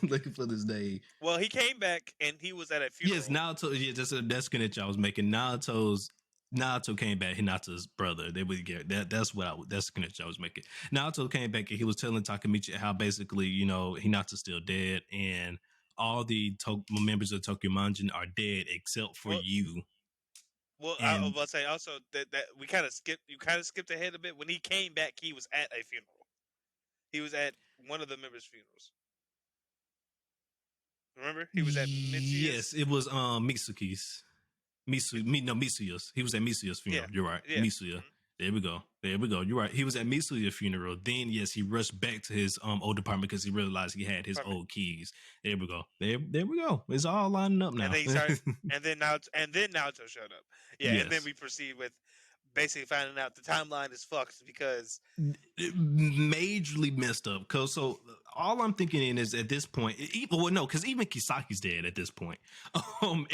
[SPEAKER 1] Looking for this day.
[SPEAKER 2] Well, he came back and he was at a
[SPEAKER 1] Yes,
[SPEAKER 2] funeral.
[SPEAKER 1] Naruto. Yeah, that's connection I was making. Naruto came back. Hinata's brother. They would get that. That's the connection I was making. Naruto came back and he was telling Takemichi how basically Hinata's still dead and all the members of Tokyo Manjin are dead except for
[SPEAKER 2] Well,
[SPEAKER 1] you.
[SPEAKER 2] I was
[SPEAKER 1] And
[SPEAKER 2] about to say also that we kind of skipped. You kind of skipped ahead a bit. When he came back, he was at a funeral. He was at one of the members' funerals. Remember, he was at
[SPEAKER 1] yes,
[SPEAKER 2] Mitsuya's.
[SPEAKER 1] it was Mitsuki's. Misuya's. He was at Misuya's
[SPEAKER 2] Yeah,
[SPEAKER 1] funeral. You're right.
[SPEAKER 2] yeah.
[SPEAKER 1] Misuya. There we go. There we go. You're right. He was at Misuya's funeral. Then yes, he rushed back to his old apartment because he realized he had his
[SPEAKER 2] Perfect.
[SPEAKER 1] old keys. There we go. There we go. It's all lining up
[SPEAKER 2] And
[SPEAKER 1] now.
[SPEAKER 2] then he started, and then Naruto showed up. Yeah, and then
[SPEAKER 1] Yes.
[SPEAKER 2] we proceed with basically finding out the timeline is fucked because
[SPEAKER 1] Majorly messed up. Cause so all I'm thinking in is at this point, because even Kisaki's dead at this point. Um,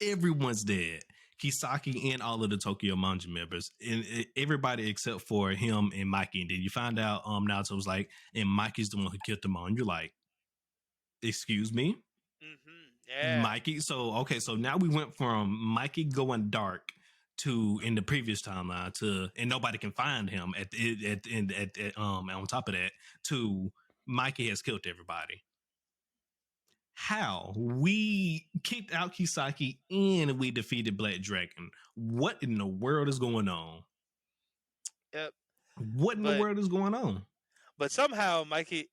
[SPEAKER 1] everyone's dead. Kisaki and all of the Tokyo Manja members, and everybody except for him and Mikey. And then you find out Naruto was like, and Mikey's the one who killed them all. And you're like, excuse me,
[SPEAKER 2] yeah.
[SPEAKER 1] Mikey. So okay, so now we went from Mikey going dark to in the previous timeline to and nobody can find him on top of that to Mikey has killed everybody. How we kicked out Kisaki and we defeated Black Dragon. What in the world is going on?
[SPEAKER 2] Yep.
[SPEAKER 1] What in the
[SPEAKER 2] But
[SPEAKER 1] world is going on?
[SPEAKER 2] somehow Mikey,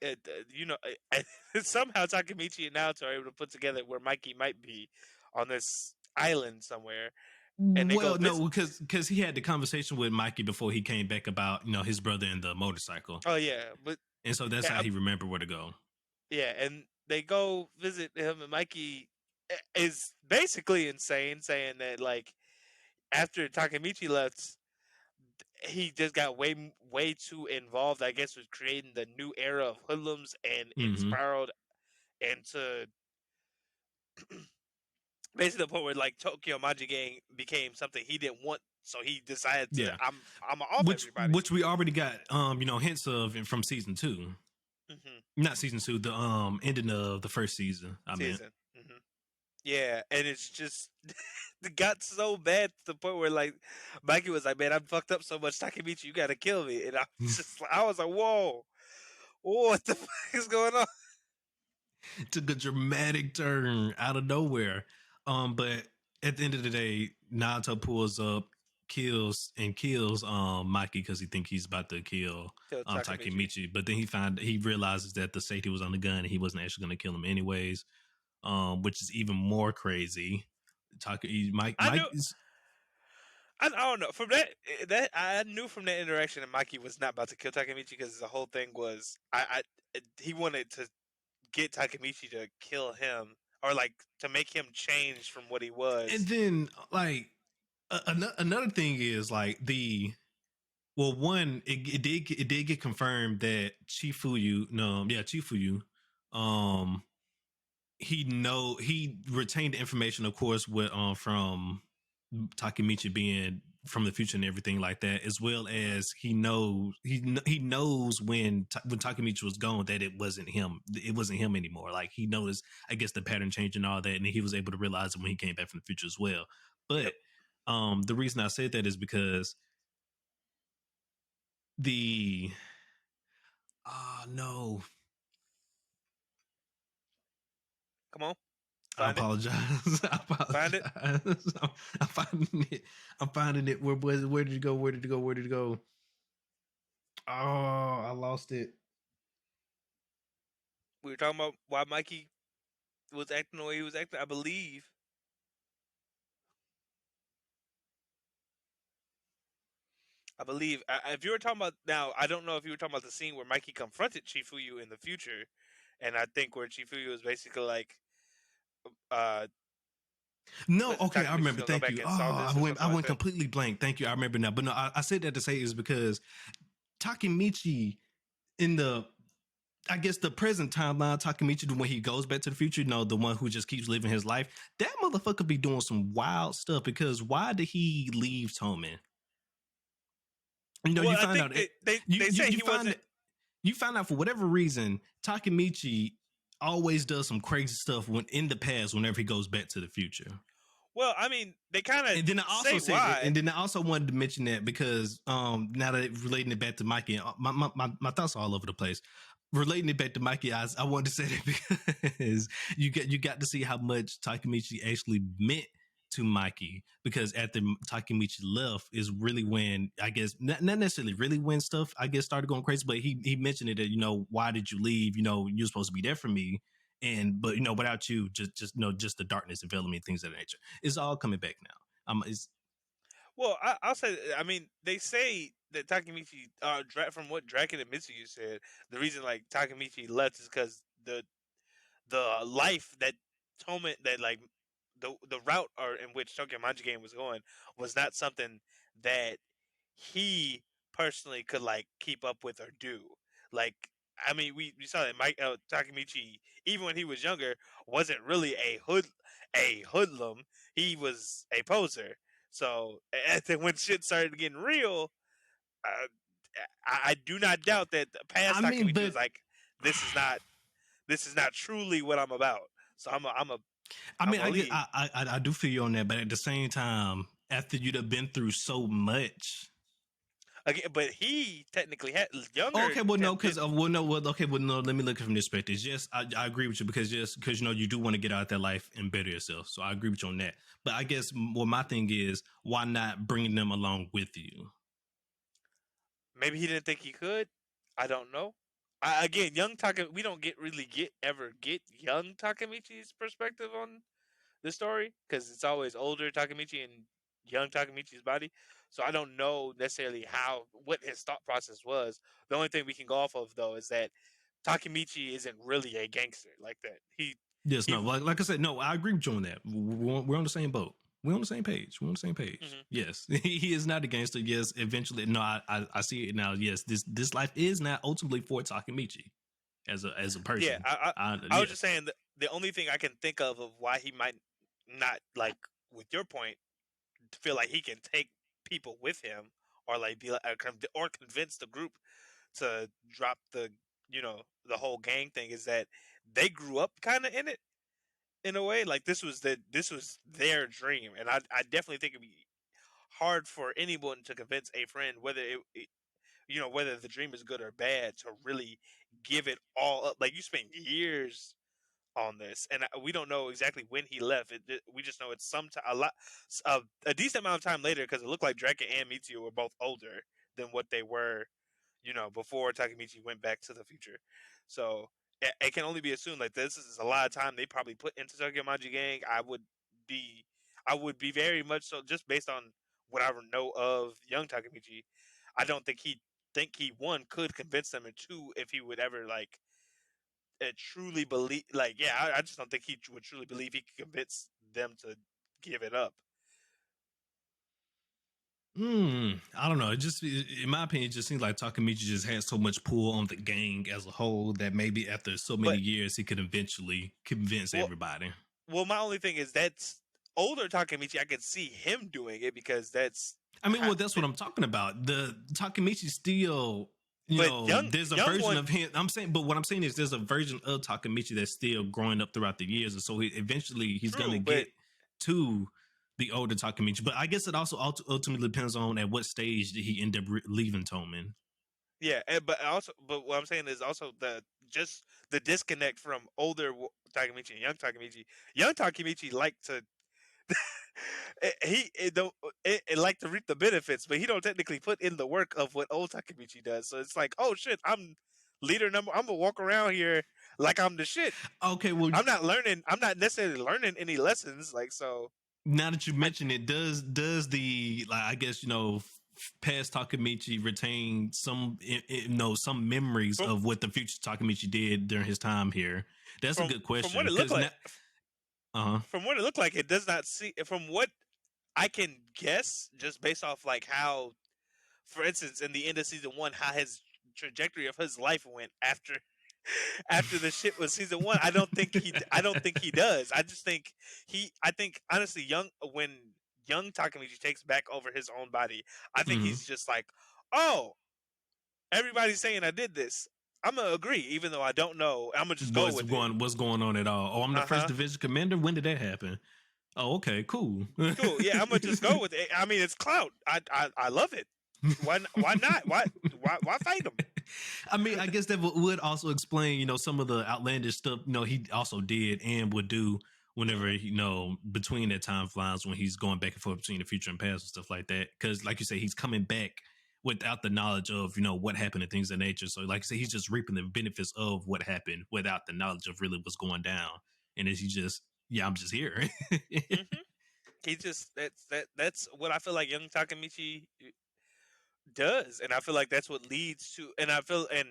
[SPEAKER 2] somehow Takemichi and Naruto are able to put together where Mikey might be on this island somewhere, and they go
[SPEAKER 1] Well,
[SPEAKER 2] visit.
[SPEAKER 1] no, because he had the conversation with Mikey before he came back about his brother and the motorcycle,
[SPEAKER 2] Oh yeah, but
[SPEAKER 1] and so that's how
[SPEAKER 2] yeah,
[SPEAKER 1] he remembered where to go.
[SPEAKER 2] yeah, and they go visit him, and Mikey is basically insane, saying that like after Takemichi left, he just got way too involved, I guess, with creating the new era of hoodlums, and it
[SPEAKER 1] Mm-hmm.
[SPEAKER 2] spiraled into basically the point where like Tokyo Maji Gang became something he didn't want, so he decided to
[SPEAKER 1] Yeah,
[SPEAKER 2] I'm off
[SPEAKER 1] which
[SPEAKER 2] everybody.
[SPEAKER 1] we already got hints of from season 2,
[SPEAKER 2] Mm-hmm.
[SPEAKER 1] not season 2, the ending of the first season. I meant
[SPEAKER 2] Season. Mm-hmm. Yeah, and it's just it got so bad to the point where like Mikey was like, "Man, I'm fucked up so much, Takemichi, you gotta kill me." And I was like, "Whoa, whoa, what the fuck is going on?"
[SPEAKER 1] Took a dramatic turn out of nowhere. But at the end of the day, Naruto pulls up, kills Maki because he think he's about to kill
[SPEAKER 2] Kill Takemichi.
[SPEAKER 1] Takemichi. But then he realizes that the safety was on the gun and he wasn't actually going to kill him anyways. Which is even more crazy.
[SPEAKER 2] I
[SPEAKER 1] Mike
[SPEAKER 2] knew.
[SPEAKER 1] is
[SPEAKER 2] I don't know. From that I knew from that interaction that Mikey was not about to kill Takemichi because the whole thing was he wanted to get Takemichi to kill him or like to make him change from what he
[SPEAKER 1] and
[SPEAKER 2] was.
[SPEAKER 1] then like another thing is like the well, one, it did get confirmed that Chifuyu, no, yeah, Chifuyu, um, he retained the information, of course, with from Takemichi being from the future and everything like that, as well
[SPEAKER 2] Hmm.
[SPEAKER 1] as he knows when Takemichi was gone that it wasn't him anymore. Like he noticed, I guess, the pattern change and all that, and he was able to realize it when he came back from the future as well.
[SPEAKER 2] Yep.
[SPEAKER 1] But the reason I said that is because the no.
[SPEAKER 2] Come on,
[SPEAKER 1] I
[SPEAKER 2] find it.
[SPEAKER 1] apologize. I
[SPEAKER 2] Find it.
[SPEAKER 1] apologize. I'm finding it. I'm finding it. Where did it go? Where did it go? Where did it go? Oh, I lost it.
[SPEAKER 2] We were talking about why Mikey was acting the way he was acting. I believe. If you were talking about now, I don't know if you were talking about the scene where Mikey confronted Chifuyu in the future, and I think where Chifuyu was basically like, uh,
[SPEAKER 1] No,
[SPEAKER 2] "Listen,
[SPEAKER 1] okay, I
[SPEAKER 2] Takemichi's
[SPEAKER 1] remember.
[SPEAKER 2] gonna go
[SPEAKER 1] Thank
[SPEAKER 2] back
[SPEAKER 1] you.
[SPEAKER 2] and solve
[SPEAKER 1] Oh,
[SPEAKER 2] this" or
[SPEAKER 1] I
[SPEAKER 2] something like
[SPEAKER 1] went
[SPEAKER 2] that.
[SPEAKER 1] completely blank. Thank you. I remember now. But no, I said that to say is because Takemichi in the I guess the present timeline, Takemichi, when he goes back to the future, the one who just keeps living his life, that motherfucker be doing some wild stuff because why did he leave Toman?
[SPEAKER 2] Well,
[SPEAKER 1] You
[SPEAKER 2] I
[SPEAKER 1] find
[SPEAKER 2] think
[SPEAKER 1] out
[SPEAKER 2] they
[SPEAKER 1] it,
[SPEAKER 2] they,
[SPEAKER 1] you,
[SPEAKER 2] they
[SPEAKER 1] you
[SPEAKER 2] say
[SPEAKER 1] you
[SPEAKER 2] he
[SPEAKER 1] find
[SPEAKER 2] wasn't.
[SPEAKER 1] that you find out for whatever reason Takemichi always does some crazy stuff when in the past whenever he goes back to the future.
[SPEAKER 2] Well, I mean, they kind of
[SPEAKER 1] And then I also
[SPEAKER 2] say
[SPEAKER 1] said it,
[SPEAKER 2] why.
[SPEAKER 1] and then I also wanted to mention that because now that relating it back to Mikey, my thoughts are all over the place. Relating it back to Mikey, I wanted to say that because you got to see how much Takemichi actually meant to Mikey because after Takemichi left is really when I guess not necessarily really when stuff I guess started going crazy, but he mentioned it that why did you leave? You're supposed to be there for me, and but without you, just the darkness enveloping me and things of that nature. It's all coming back now. It's
[SPEAKER 2] Well, I'll say. I mean, they say that Takemichi, from what Draken and Mitsuyu said, the reason like Takemichi left is because the life that that like the route or in which Tokyo Manji game was going was not something that he personally could like keep up with or do. Like, I mean, we saw that Mike Takemichi, even when he was younger, wasn't really a hoodlum. He was a poser. So and then when shit started getting real, uh, I do not doubt that the
[SPEAKER 1] I
[SPEAKER 2] past
[SPEAKER 1] mean,
[SPEAKER 2] Takemichi
[SPEAKER 1] but
[SPEAKER 2] was like, this is not truly what I'm about. So
[SPEAKER 1] I
[SPEAKER 2] I'm
[SPEAKER 1] mean,
[SPEAKER 2] gonna
[SPEAKER 1] I get
[SPEAKER 2] leave.
[SPEAKER 1] I do feel you on that, but at the same time, after you'd have been through so much.
[SPEAKER 2] Again, but he technically had
[SPEAKER 1] Oh,
[SPEAKER 2] younger
[SPEAKER 1] okay, well, no, because
[SPEAKER 2] didn't.
[SPEAKER 1] okay, well, no. Let me look at it from this perspective. Yes, I agree with you because you do want to get out of that life and better yourself. So I agree with you on that. But I guess what my thing is, why not bringing them along with you?
[SPEAKER 2] Maybe he didn't think he could. I don't know. Again, young Taka, we don't ever get young Takamichi's perspective on the story because it's always older Takamichi and young Takamichi's body. So I don't know necessarily what his thought process was. The only thing we can go off of though is that Takamichi isn't really a gangster like that.
[SPEAKER 1] Yes,
[SPEAKER 2] He
[SPEAKER 1] no, like I said, no, I agree with you on that. We're on the same boat. We're on the same page. We're on the same page.
[SPEAKER 2] mhm.
[SPEAKER 1] Yes, he is not a gangster. Yes, eventually, no, I see it now. Yes, this life is not ultimately for Takamichi as a
[SPEAKER 2] Yeah,
[SPEAKER 1] person.
[SPEAKER 2] I was just
[SPEAKER 1] Yes,
[SPEAKER 2] saying that the only thing I can think of why he might not like with your point feel like he can take people with him or like be like or convince the group to drop the the whole gang thing is that they grew up kind of in it in a way. Like this was their dream, and I definitely think it'd be hard for anyone to convince a friend whether whether the dream is good or bad to really give it all up. Like you spent years on this, and we don't know exactly when he left. We just know it's sometime a decent amount of time later because it looked like Draken and Mitsuo were both older than what they were, before Takemichi went back to the future. So it can only be assumed like this is a lot of time they probably put into Tokyo Maji Gang. Be, I would be very much so just based on what I know of young Takemichi. I don't think he one could convince them, and two, if he would ever like truly believe, like, yeah, I just don't think he would truly believe he could convince them to give it up.
[SPEAKER 1] I don't know. It just, in my opinion, it just seems like Takamichi just has so much pull on the gang as a whole that maybe after so many
[SPEAKER 2] But
[SPEAKER 1] years, he could eventually convince
[SPEAKER 2] well,
[SPEAKER 1] everybody.
[SPEAKER 2] my only thing is that's older Takemichi. I could see him doing it because that's
[SPEAKER 1] I mean, well, that's what I'm talking about. The Takamichi still,
[SPEAKER 2] but
[SPEAKER 1] there's a
[SPEAKER 2] young
[SPEAKER 1] version
[SPEAKER 2] one,
[SPEAKER 1] of him. I'm saying, but what I'm saying is there's a version of Takamichi that's still growing up throughout the years. And so eventually he's going to
[SPEAKER 2] true, but
[SPEAKER 1] get to the older Takamichi. But I guess it also ultimately depends on at what stage did he end up leaving Toman.
[SPEAKER 2] yeah, but what I'm saying is also the disconnect from older Takemichi and young Takemichi. Young Takemichi like to he don't like to reap the benefits, but he don't technically put in the work of what old Takemichi does. So it's like, oh shit, I'm leader number. I'm gonna walk around here like I'm the shit.
[SPEAKER 1] Okay, well,
[SPEAKER 2] I'm not learning. I'm not necessarily learning any lessons. Like so,
[SPEAKER 1] now that you
[SPEAKER 2] I,
[SPEAKER 1] mention it, does the, like, I guess, past Takamichi retain some some memories
[SPEAKER 2] from
[SPEAKER 1] of what the future Takamichi did during his time here? That's a good
[SPEAKER 2] from what
[SPEAKER 1] question
[SPEAKER 2] it looked
[SPEAKER 1] because
[SPEAKER 2] like,
[SPEAKER 1] now, uh-huh.
[SPEAKER 2] from what it looked like, it does not see. From what I can guess, just based off like how, for instance, in the end of season one, how his trajectory of his life went after the shit was season one. I don't think he does. I just think I think honestly, when young Takamichi takes back over his own body, I think
[SPEAKER 1] hmm
[SPEAKER 2] he's just like, oh, everybody's saying I did this. I'm gonna agree, even though I don't know. I'm gonna just go with it.
[SPEAKER 1] what's going on at all? Oh, I'm the
[SPEAKER 2] Uh
[SPEAKER 1] first
[SPEAKER 2] huh.
[SPEAKER 1] division commander. When did that happen? Oh, okay, cool.
[SPEAKER 2] Cool. Yeah, I'm gonna just go with it. I mean, it's clout. I love it. Why not? Why fight him?
[SPEAKER 1] I mean, I guess that would also explain, some of the outlandish stuff, he also did and would do whenever, between that time flies when he's going back and forth between the future and past and stuff like that. Because, like you say, he's coming back without the knowledge of, what happened and things of nature. So, like I say, he's just reaping the benefits of what happened without the knowledge of really what's going down. And is he just, yeah, I'm just here.
[SPEAKER 2] Hmm. He just that's what I feel like young Takamichi does, and I feel like that's what leads to. And I feel and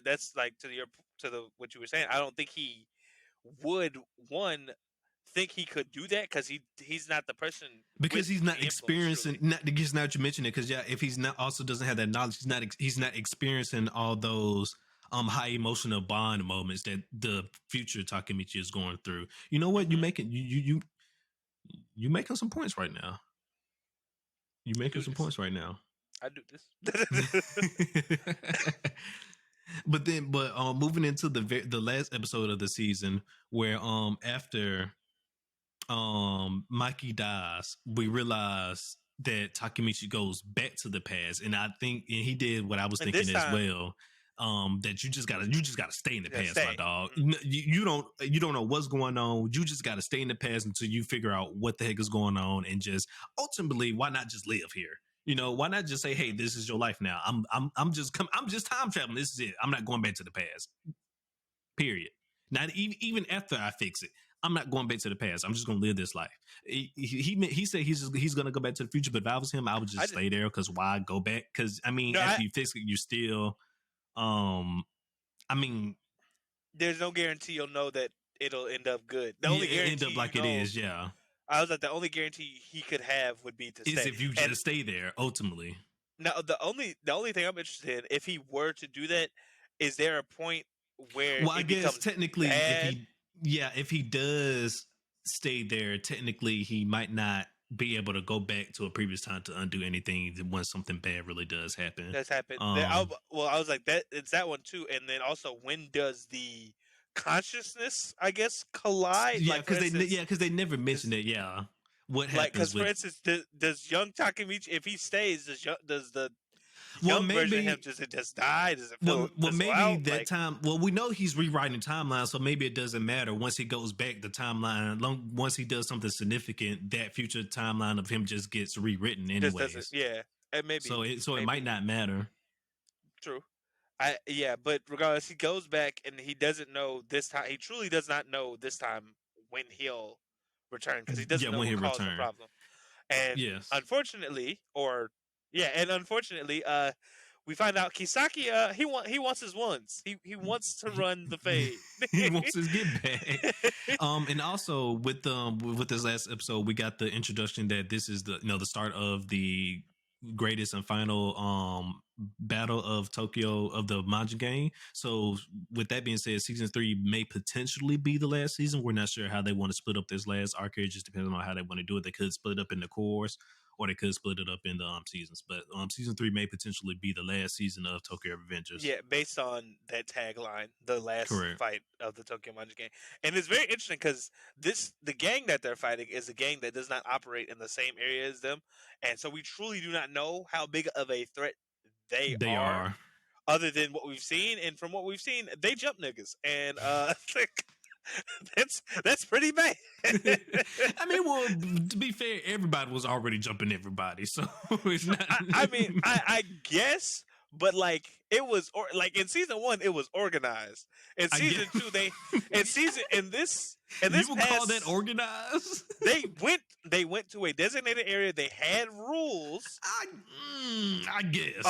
[SPEAKER 2] that's like to the what you were saying. I don't think he would one think he could do that because he's not the person
[SPEAKER 1] Because
[SPEAKER 2] with
[SPEAKER 1] he's not
[SPEAKER 2] the influence
[SPEAKER 1] experiencing,
[SPEAKER 2] truly.
[SPEAKER 1] not because now that you mention it, because yeah, if he's not also doesn't have that knowledge, he's not experiencing all those high emotional bond moments that the future Takemichi is going through. You know what? You
[SPEAKER 2] Hmm.
[SPEAKER 1] making you making some points right now. You
[SPEAKER 2] I
[SPEAKER 1] making
[SPEAKER 2] do
[SPEAKER 1] some
[SPEAKER 2] this.
[SPEAKER 1] points right now.
[SPEAKER 2] I do this.
[SPEAKER 1] but moving into the last episode of the season, where after Mikey dies, we realize that Takemichi goes back to the past, and I think and he did what I was
[SPEAKER 2] And
[SPEAKER 1] thinking
[SPEAKER 2] this
[SPEAKER 1] as
[SPEAKER 2] time,
[SPEAKER 1] well. That you just gotta stay in the
[SPEAKER 2] yeah,
[SPEAKER 1] past, my
[SPEAKER 2] stay.
[SPEAKER 1] dog.
[SPEAKER 2] Hmm.
[SPEAKER 1] You don't know what's going on. You just gotta stay in the past until you figure out what the heck is going on, and just ultimately, why not just live here? Why not just say, hey,
[SPEAKER 2] Hmm.
[SPEAKER 1] this is your life now. I'm just time traveling. This is it. I'm not going back to the past. Period. Not even after I fix it, I'm not going back to the past. I'm just gonna live this life. He said he's gonna go back to the future, but if I was him, I would
[SPEAKER 2] I
[SPEAKER 1] just
[SPEAKER 2] just
[SPEAKER 1] stay there because why go back? Because I mean,
[SPEAKER 2] no.
[SPEAKER 1] after you fix it, you still um. I mean,
[SPEAKER 2] There's no guarantee you'll know that it'll end up good. The
[SPEAKER 1] yeah,
[SPEAKER 2] only
[SPEAKER 1] it end
[SPEAKER 2] guarantee
[SPEAKER 1] up like it is. Yeah,
[SPEAKER 2] I was like, the only guarantee he could have would be to
[SPEAKER 1] is
[SPEAKER 2] stay.
[SPEAKER 1] if you
[SPEAKER 2] And
[SPEAKER 1] just stay there ultimately.
[SPEAKER 2] now the only thing I'm interested in, if he were to do that, is there a point where
[SPEAKER 1] Well, I
[SPEAKER 2] it
[SPEAKER 1] becomes
[SPEAKER 2] becomes
[SPEAKER 1] technically,
[SPEAKER 2] bad?
[SPEAKER 1] if he does stay there, technically he might not be able to go back to a previous time to undo anything when something bad really does happen.
[SPEAKER 2] That's happened.
[SPEAKER 1] Um,
[SPEAKER 2] Well, I was like that. It's that one too. And then also, when does the consciousness, I guess, collide.
[SPEAKER 1] Yeah,
[SPEAKER 2] Like for instance,
[SPEAKER 1] because they never mentioned
[SPEAKER 2] does
[SPEAKER 1] it. Yeah, what
[SPEAKER 2] like
[SPEAKER 1] happens
[SPEAKER 2] because for
[SPEAKER 1] with?
[SPEAKER 2] instance, does young Takemichi, if he stays, does the
[SPEAKER 1] Well,
[SPEAKER 2] young version of him,
[SPEAKER 1] maybe.
[SPEAKER 2] does it just die? Does it
[SPEAKER 1] Well,
[SPEAKER 2] fizzle
[SPEAKER 1] maybe
[SPEAKER 2] out?
[SPEAKER 1] that
[SPEAKER 2] Like
[SPEAKER 1] time. Well, we know he's rewriting timelines, so maybe it doesn't matter once he goes back. The timeline, once he does something significant, that future timeline of him just gets rewritten,
[SPEAKER 2] just doesn't.
[SPEAKER 1] anyways.
[SPEAKER 2] Yeah, and maybe
[SPEAKER 1] So it might
[SPEAKER 2] maybe
[SPEAKER 1] not matter.
[SPEAKER 2] true. Yeah, but regardless, he goes back and he doesn't know this time. He truly does not know this time when he'll return because he
[SPEAKER 1] Yeah,
[SPEAKER 2] doesn't know
[SPEAKER 1] when he
[SPEAKER 2] what caused the
[SPEAKER 1] return.
[SPEAKER 2] problem. And
[SPEAKER 1] Yes.
[SPEAKER 2] unfortunately, we find out Kisaki. He wants his ones. He wants to run the fade.
[SPEAKER 1] He wants his get back. And also with this last episode, we got the introduction that this is the start of the greatest and final battle of Tokyo of the manga game. So with that being said, season 3 may potentially be the last season. We're not sure how they want to split up this last arc here, just depending on how they want to do it. They could split it up in the cores, or they could split it up in the seasons. But season 3 may potentially be the last season of Tokyo Revengers.
[SPEAKER 2] Yeah, based on that tagline, the last
[SPEAKER 1] Correct.
[SPEAKER 2] fight of the Tokyo Manga game, and it's very interesting because the gang that they're fighting is a gang that does not operate in the same area as them, and so we truly do not know how big of a threat they
[SPEAKER 1] They
[SPEAKER 2] are,
[SPEAKER 1] are.
[SPEAKER 2] other than what we've seen. And from what we've seen, they jump niggas, and that's pretty bad.
[SPEAKER 1] I mean, well, to be fair, everybody was already jumping everybody, so it's not.
[SPEAKER 2] I mean, I guess, but like it was, like in season 1, it was organized. In
[SPEAKER 1] I get.
[SPEAKER 2] season 2, in this
[SPEAKER 1] You would call that
[SPEAKER 2] past,
[SPEAKER 1] organized?
[SPEAKER 2] they went to a designated area. They had rules.
[SPEAKER 1] I guess.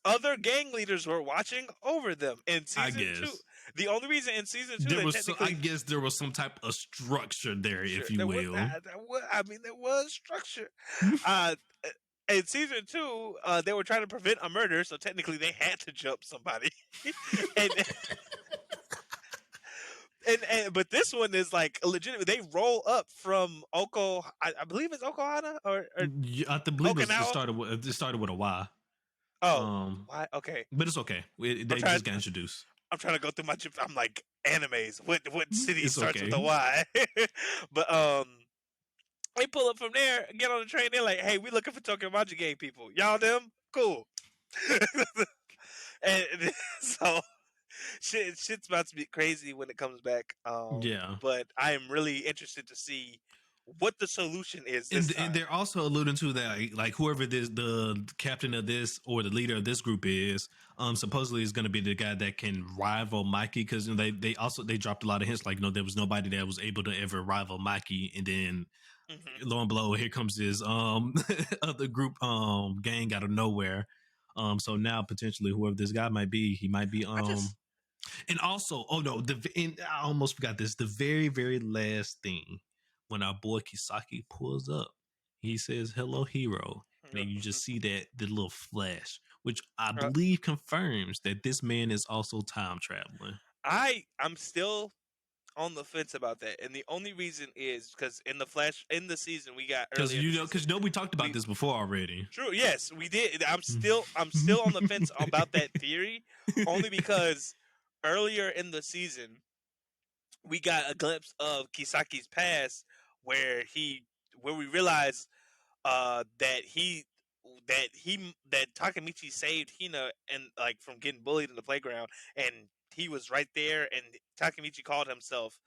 [SPEAKER 2] Other gang leaders were watching over them in
[SPEAKER 1] I
[SPEAKER 2] season 2.
[SPEAKER 1] guess
[SPEAKER 2] The only reason in season 2
[SPEAKER 1] there
[SPEAKER 2] they
[SPEAKER 1] was. I
[SPEAKER 2] technically,
[SPEAKER 1] guess there was some type of structure there,
[SPEAKER 2] sure,
[SPEAKER 1] if you will.
[SPEAKER 2] there was structure. Uh, in season 2, they were trying to prevent a murder, so technically they had to jump somebody. and, but this one is like legitimate. They roll up from Oko. I believe it's Okohana or
[SPEAKER 1] I believe it
[SPEAKER 2] Okinawa.
[SPEAKER 1] started with a Y.
[SPEAKER 2] Oh, why? Okay,
[SPEAKER 1] But it's okay.
[SPEAKER 2] I'm
[SPEAKER 1] They
[SPEAKER 2] trying.
[SPEAKER 1] just got introduced.
[SPEAKER 2] I'm trying to go through my. I'm like animes. What city
[SPEAKER 1] It's
[SPEAKER 2] starts with
[SPEAKER 1] okay.
[SPEAKER 2] a Y? But they pull up from there, get on the train. They're like, "Hey, we looking for Tokyo Manga Game people. Y'all them cool." And so shit's about to be crazy when it comes back.
[SPEAKER 1] Yeah.
[SPEAKER 2] But I am really interested to see what the solution is this time.
[SPEAKER 1] And they're also alluding to that, like whoever the captain of this or the leader of this group is, supposedly is going to be the guy that can rival Mikey, because they dropped a lot of hints, like there was nobody that was able to ever rival Mikey, and then lo and behold, here comes this other group gang out of nowhere. So now potentially whoever this guy might be, he might be and also, oh no, I almost forgot this. The very, very last thing, when our boy Kisaki pulls up, he says, "Hello, hero," and then you just see the little flash, which I believe confirms that this man is also time traveling.
[SPEAKER 2] I'm still on the fence about that, and the only reason is because in the season we got earlier,
[SPEAKER 1] because we talked about this before already.
[SPEAKER 2] True, yes, we did. I'm still on the fence about that theory, only because earlier in the season we got a glimpse of Kisaki's past where we realized that Takemichi saved Hina and like from getting bullied in the playground, and he was right there, and Takemichi called himself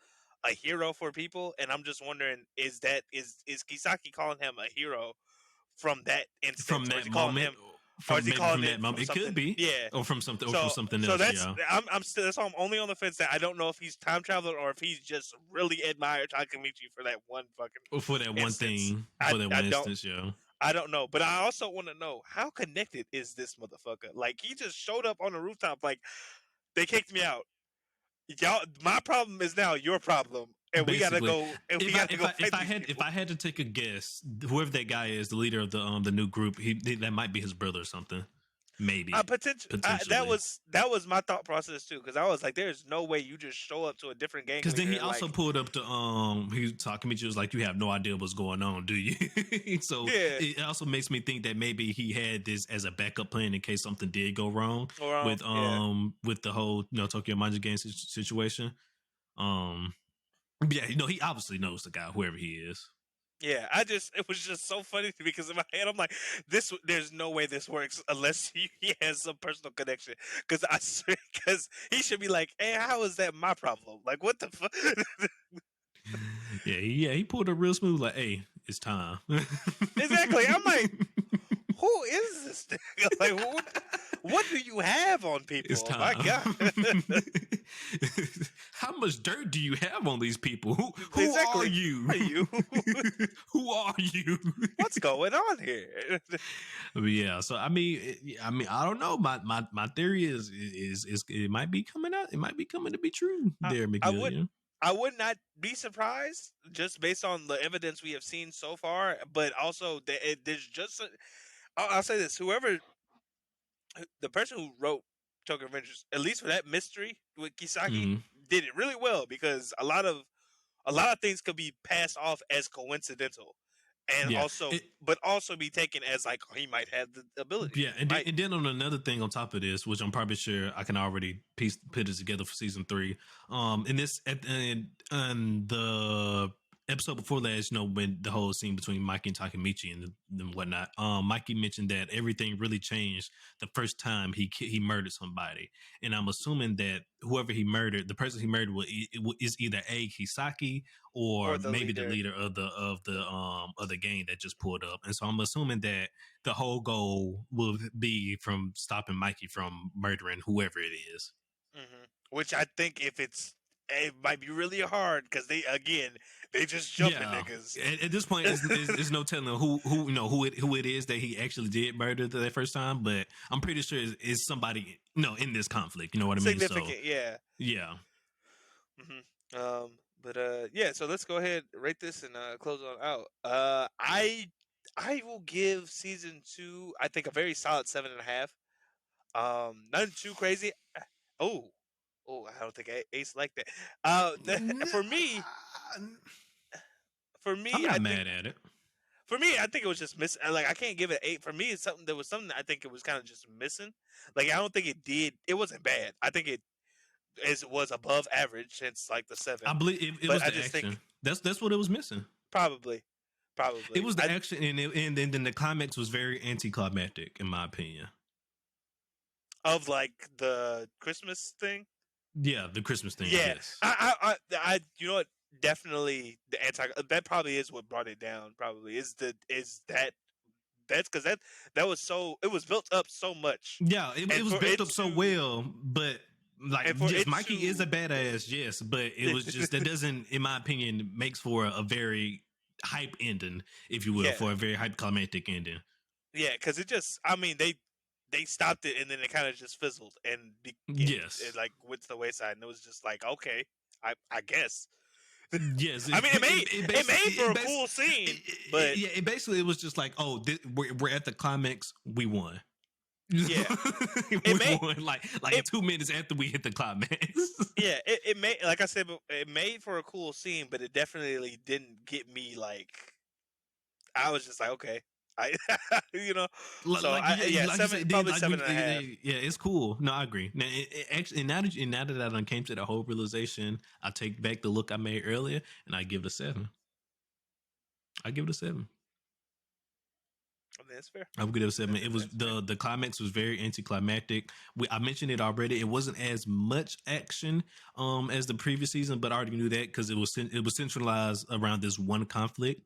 [SPEAKER 2] a hero for people, and I'm just wondering, is Kisaki calling him a hero from that instance,
[SPEAKER 1] From
[SPEAKER 2] or is
[SPEAKER 1] that
[SPEAKER 2] he calling
[SPEAKER 1] moment,
[SPEAKER 2] him, or is he calling
[SPEAKER 1] from
[SPEAKER 2] it
[SPEAKER 1] that moment, it
[SPEAKER 2] something?
[SPEAKER 1] could be,
[SPEAKER 2] Yeah,
[SPEAKER 1] or from something,
[SPEAKER 2] so
[SPEAKER 1] else.
[SPEAKER 2] that's
[SPEAKER 1] Yeah,
[SPEAKER 2] I'm still that's why I'm only on the fence that I don't know if he's time traveling or if he's just really admired Takemichi for that one fucking
[SPEAKER 1] or for that one
[SPEAKER 2] instance.
[SPEAKER 1] thing, for that one instance. Yeah.
[SPEAKER 2] I don't know, but I also want to know how connected is this motherfucker? Like he just showed up on the rooftop, like they kicked me out. Y'all, my problem is now your problem, and
[SPEAKER 1] Basically,
[SPEAKER 2] we gotta go. And we gotta go fight these people.
[SPEAKER 1] If I had to take a guess, whoever that guy is, the leader of the new group, that might be his brother or something. Maybe
[SPEAKER 2] potentially. That was my thought process too, because I was like, "There's no way you just show up to a different gang."
[SPEAKER 1] Because then he also pulled up to he was talking to me. Was like, "You have no idea what's going on, do you?" So
[SPEAKER 2] yeah.
[SPEAKER 1] it also makes me think that maybe he had this as a backup plan in case something did go wrong with the whole Tokyo Manga game situation. Um, yeah, he obviously knows the guy, whoever he is.
[SPEAKER 2] Yeah, it was just so funny to me because in my head I'm like, there's no way this works unless he has some personal connection. Because I swear, because he should be like, hey, how is that my problem? Like, what the fuck?
[SPEAKER 1] He pulled a real smooth, like, hey, it's time.
[SPEAKER 2] Exactly. I'm like, who is this nigga? Like, what do you have on
[SPEAKER 1] It's
[SPEAKER 2] people? My
[SPEAKER 1] time.
[SPEAKER 2] God.
[SPEAKER 1] How much dirt do you have on these people? Who are
[SPEAKER 2] Exactly.
[SPEAKER 1] you?
[SPEAKER 2] Are you?
[SPEAKER 1] Who are you?
[SPEAKER 2] What's going on here?
[SPEAKER 1] Yeah, so I mean, I don't know. My theory is it might be coming out. It might be coming to be true.
[SPEAKER 2] I,
[SPEAKER 1] There,
[SPEAKER 2] I would
[SPEAKER 1] McMillian.
[SPEAKER 2] I would not be surprised just based on the evidence we have seen so far, but also there's just I'll say this: whoever the person who wrote Tokyo Revengers, at least for that mystery with Kisaki,
[SPEAKER 1] Mm-hmm.
[SPEAKER 2] did it really well because a lot of things could be passed off as coincidental, and
[SPEAKER 1] Yeah,
[SPEAKER 2] but also be taken as like he might have the ability.
[SPEAKER 1] yeah,
[SPEAKER 2] He might.
[SPEAKER 1] and then on another thing on top of this, which I'm probably sure I can already put it together for season 3. In this and the episode before last, when the whole scene between Mikey and Takemichi and whatnot, Mikey mentioned that everything really changed the first time he murdered somebody, and I'm assuming that whoever he murdered, the person he murdered is either A Hisaki or
[SPEAKER 2] Or the
[SPEAKER 1] maybe the
[SPEAKER 2] leader.
[SPEAKER 1] leader of the gang that just pulled up, and so I'm assuming that the whole goal will be from stopping Mikey from murdering whoever it is.
[SPEAKER 2] Which I think it might be really hard because they just jumping
[SPEAKER 1] Yeah.
[SPEAKER 2] niggas.
[SPEAKER 1] At this point, it's no telling who it is that he actually did murder that first time, but I'm pretty sure it's somebody in this conflict. You know what I mean? So
[SPEAKER 2] Significant, yeah.
[SPEAKER 1] yeah.
[SPEAKER 2] But yeah. So let's go ahead, rate this, and close on out. I will give season 2, I think, a very solid 7.5. Nothing too crazy. Oh, I don't think Ace liked that. For me, for
[SPEAKER 1] I'm
[SPEAKER 2] me, I
[SPEAKER 1] not
[SPEAKER 2] think
[SPEAKER 1] mad at it.
[SPEAKER 2] for me, I think it was just missing. Like, I can't give it 8. For me, it's something that was something I think it was kind of just missing. Like, I don't think it did. It wasn't bad. I think it was above average since like the 7.
[SPEAKER 1] I believe it
[SPEAKER 2] But
[SPEAKER 1] was
[SPEAKER 2] I
[SPEAKER 1] the
[SPEAKER 2] just
[SPEAKER 1] action.
[SPEAKER 2] think
[SPEAKER 1] That's what it was missing.
[SPEAKER 2] probably,
[SPEAKER 1] It was the
[SPEAKER 2] I
[SPEAKER 1] action, and then the climax was very anticlimactic, in my opinion.
[SPEAKER 2] of like the Christmas thing.
[SPEAKER 1] Yeah, the Christmas thing.
[SPEAKER 2] Yeah,
[SPEAKER 1] Yes.
[SPEAKER 2] you know what? Definitely the anti. That probably is what brought it down. Probably is that's because that was so, it was built up so much,
[SPEAKER 1] Yeah, it
[SPEAKER 2] and
[SPEAKER 1] was
[SPEAKER 2] for
[SPEAKER 1] built
[SPEAKER 2] it
[SPEAKER 1] up so
[SPEAKER 2] to
[SPEAKER 1] well, but like,
[SPEAKER 2] and for
[SPEAKER 1] yes,
[SPEAKER 2] it
[SPEAKER 1] Mikey is a
[SPEAKER 2] to
[SPEAKER 1] badass, yes, but it was just that doesn't, in my opinion, makes for a very hype ending, if you will,
[SPEAKER 2] yeah,
[SPEAKER 1] for a very hype climactic ending.
[SPEAKER 2] yeah, because it just, I mean, they stopped it and then it kind of just fizzled and it
[SPEAKER 1] Yes,
[SPEAKER 2] like went to the wayside, and it was just like, okay, I guess.
[SPEAKER 1] yes,
[SPEAKER 2] I mean, it made for a cool scene, but
[SPEAKER 1] yeah, it was just like, oh, we're at the climax, we won.
[SPEAKER 2] yeah,
[SPEAKER 1] We
[SPEAKER 2] it made
[SPEAKER 1] won like
[SPEAKER 2] it
[SPEAKER 1] 2 minutes after we hit the climax.
[SPEAKER 2] yeah, it made, like I said, it made for a cool scene, but it definitely didn't get me like, I was just like, okay, I so
[SPEAKER 1] Like,
[SPEAKER 2] yeah,
[SPEAKER 1] like you
[SPEAKER 2] seven,
[SPEAKER 1] said, then
[SPEAKER 2] probably
[SPEAKER 1] like
[SPEAKER 2] seven and a half.
[SPEAKER 1] yeah, it's cool. No, I agree. Now, actually, now that I done came to the whole realization, I take back the look I made earlier, and I give it a 7. I give it a 7.
[SPEAKER 2] I mean, that's fair.
[SPEAKER 1] I would give it a 7. It was
[SPEAKER 2] That's fair.
[SPEAKER 1] the climax was very anticlimactic. I mentioned it already. It wasn't as much action as the previous season, but I already knew that because it was centralized around this one conflict.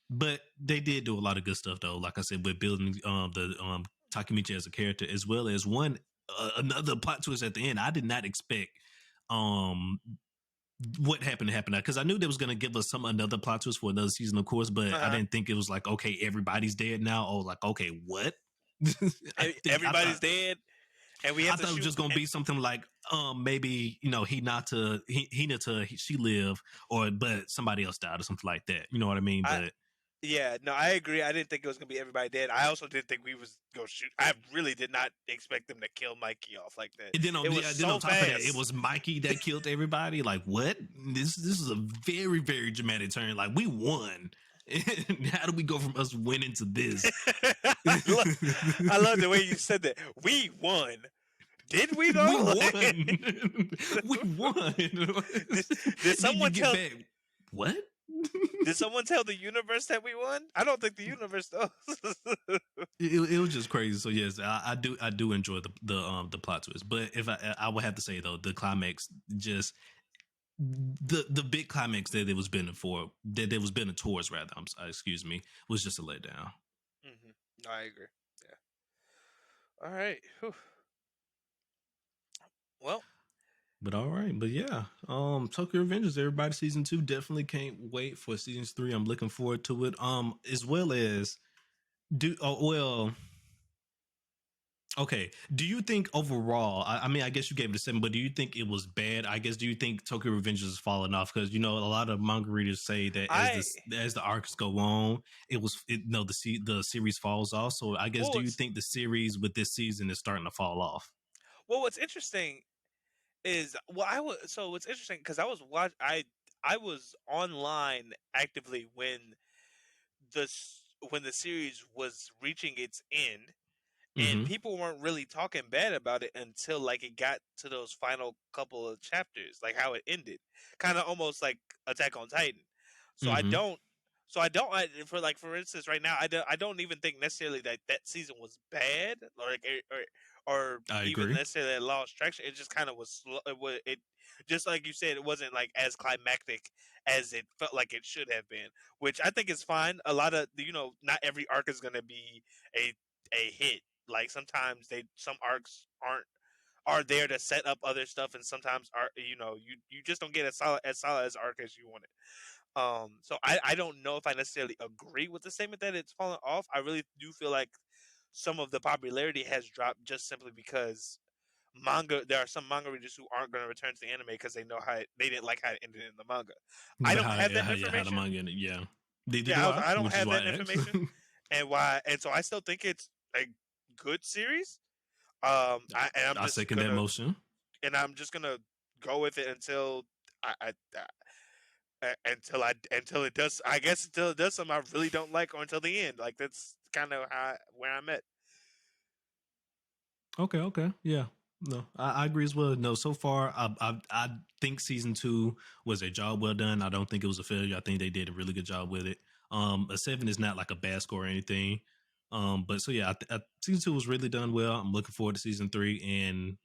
[SPEAKER 1] But they did do a lot of good stuff though. Like I said, with building the Takemichi as a character, as well as another plot twist at the end. I did not expect um what happened to happen because I knew they was gonna give us another plot twist for another season, of course, but I
[SPEAKER 2] Uh-huh.
[SPEAKER 1] didn't think it was like, okay, everybody's dead now. Oh, like, okay, what? I
[SPEAKER 2] Everybody's
[SPEAKER 1] thought
[SPEAKER 2] dead, and we
[SPEAKER 1] I
[SPEAKER 2] have to
[SPEAKER 1] thought it was
[SPEAKER 2] shoot.
[SPEAKER 1] just gonna be something like maybe Hinata she lived, or but somebody else died or something like that. You know what I mean?
[SPEAKER 2] I
[SPEAKER 1] But
[SPEAKER 2] Yeah, no, I agree. I didn't think it was gonna be everybody dead. I also didn't think we was gonna shoot. I really did not expect them to kill Mikey off like that.
[SPEAKER 1] and
[SPEAKER 2] It was
[SPEAKER 1] then on
[SPEAKER 2] so
[SPEAKER 1] top of that, it
[SPEAKER 2] fast.
[SPEAKER 1] was Mikey that killed everybody. Like, what? This is a very, very dramatic turn. Like, we won. How do we go from us winning to this?
[SPEAKER 2] I love, I love the way you said that. We won. Did we
[SPEAKER 1] We
[SPEAKER 2] though?
[SPEAKER 1] won. We won.
[SPEAKER 2] did, did
[SPEAKER 1] And then you
[SPEAKER 2] someone
[SPEAKER 1] get
[SPEAKER 2] tell?
[SPEAKER 1] back. What?
[SPEAKER 2] Did someone tell the universe that we won? I don't think the universe knows.
[SPEAKER 1] It was just crazy. So yes, I do enjoy the plot twist. But if I would have to say though, the climax just the big climax that it was been for that it was been towards rather excuse me was just a letdown.
[SPEAKER 2] No, I agree. Yeah. All right. Whew. Well,
[SPEAKER 1] But all right, but yeah, Tokyo Revengers, everybody season 2 definitely can't wait for season 3. I'm looking forward to it. As well as do oh well. Okay. Do you think overall? I mean, I guess you gave it a 7, but do you think it was bad? I guess do you think Tokyo Revengers is falling off? Because a lot of manga readers say that
[SPEAKER 2] I
[SPEAKER 1] as the arcs go on, no the series falls off. So I guess
[SPEAKER 2] well,
[SPEAKER 1] do you
[SPEAKER 2] it's
[SPEAKER 1] think the series with this season is starting to fall off?
[SPEAKER 2] what's interesting is I was so what's interesting because I was online actively when the series was reaching its end, and
[SPEAKER 1] Mm-hmm.
[SPEAKER 2] people weren't really talking bad about it until like it got to those final couple of chapters, like how it ended, kind of almost like Attack on Titan. So I
[SPEAKER 1] Mm-hmm.
[SPEAKER 2] don't, for instance, right now I don't even think necessarily that that season was bad, or like or
[SPEAKER 1] I
[SPEAKER 2] even
[SPEAKER 1] agree.
[SPEAKER 2] necessarily that lost traction. It just kind of was slow. It just like you said, it wasn't like as climactic as it felt like it should have been, which I think is fine. A lot of not every arc is going to be a a hit. Like sometimes some arcs are there to set up other stuff, and sometimes you just don't get as solid as arc as you wanted. So I don't know if I necessarily agree with the statement that it's fallen off. I really do feel like some of the popularity has dropped just simply because there are some manga readers who aren't going to return to the anime because they didn't like how it ended in the manga. I
[SPEAKER 1] But
[SPEAKER 2] don't have that
[SPEAKER 1] how the
[SPEAKER 2] information.
[SPEAKER 1] manga ended, yeah. Neither
[SPEAKER 2] Yeah,
[SPEAKER 1] do I,
[SPEAKER 2] I don't
[SPEAKER 1] which is
[SPEAKER 2] have
[SPEAKER 1] why
[SPEAKER 2] that
[SPEAKER 1] I asked.
[SPEAKER 2] information, and so I still think it's a good series.
[SPEAKER 1] I second that motion.
[SPEAKER 2] And I'm just gonna go with it until until it does. I guess until it does something I really don't like, or until the end. Like that's kind of where I'm at.
[SPEAKER 1] Okay, okay, yeah. No, I agree as well. No, so far, I think season 2 was a job well done. I don't think it was a failure. I think they did a really good job with it. A 7 is not like a bad score or anything. But so yeah, season 2 was really done well. I'm looking forward to season 3, and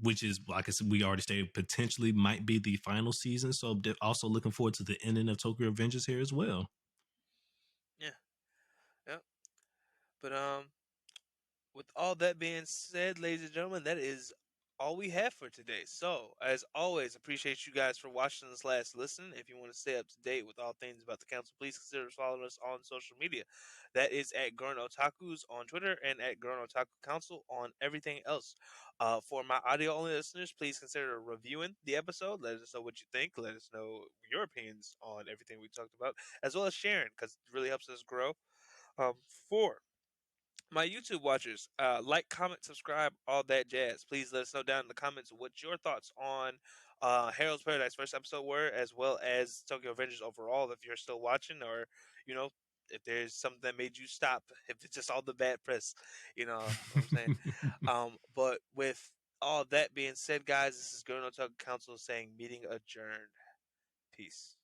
[SPEAKER 1] which is like I said, we already stated potentially might be the final season. So also looking forward to the ending of Tokyo Avengers here as well.
[SPEAKER 2] Yeah, yeah. But with all that being said, ladies and gentlemen, that is all we have for today. So, as always, appreciate you guys for watching this last listen. If you want to stay up to date with all things about the council, please consider following us on social media. That is at Gurren Otaku's on Twitter and at Gurren Otaku Council on everything else. For my audio only listeners, please consider reviewing the episode. Let us know what you think. Let us know your opinions on everything we talked about, as well as sharing, because it really helps us grow. Um, for my YouTube watchers, like, comment, subscribe, all that jazz. Please let us know down in the comments what your thoughts on Harold's Paradise first episode were, as well as Tokyo Avengers overall. If you're still watching, or you know, if there's something that made you stop, if it's just all the bad press, you know what I'm saying. But with all that being said, guys, this is Gurren Otaku Council saying meeting adjourned. Peace.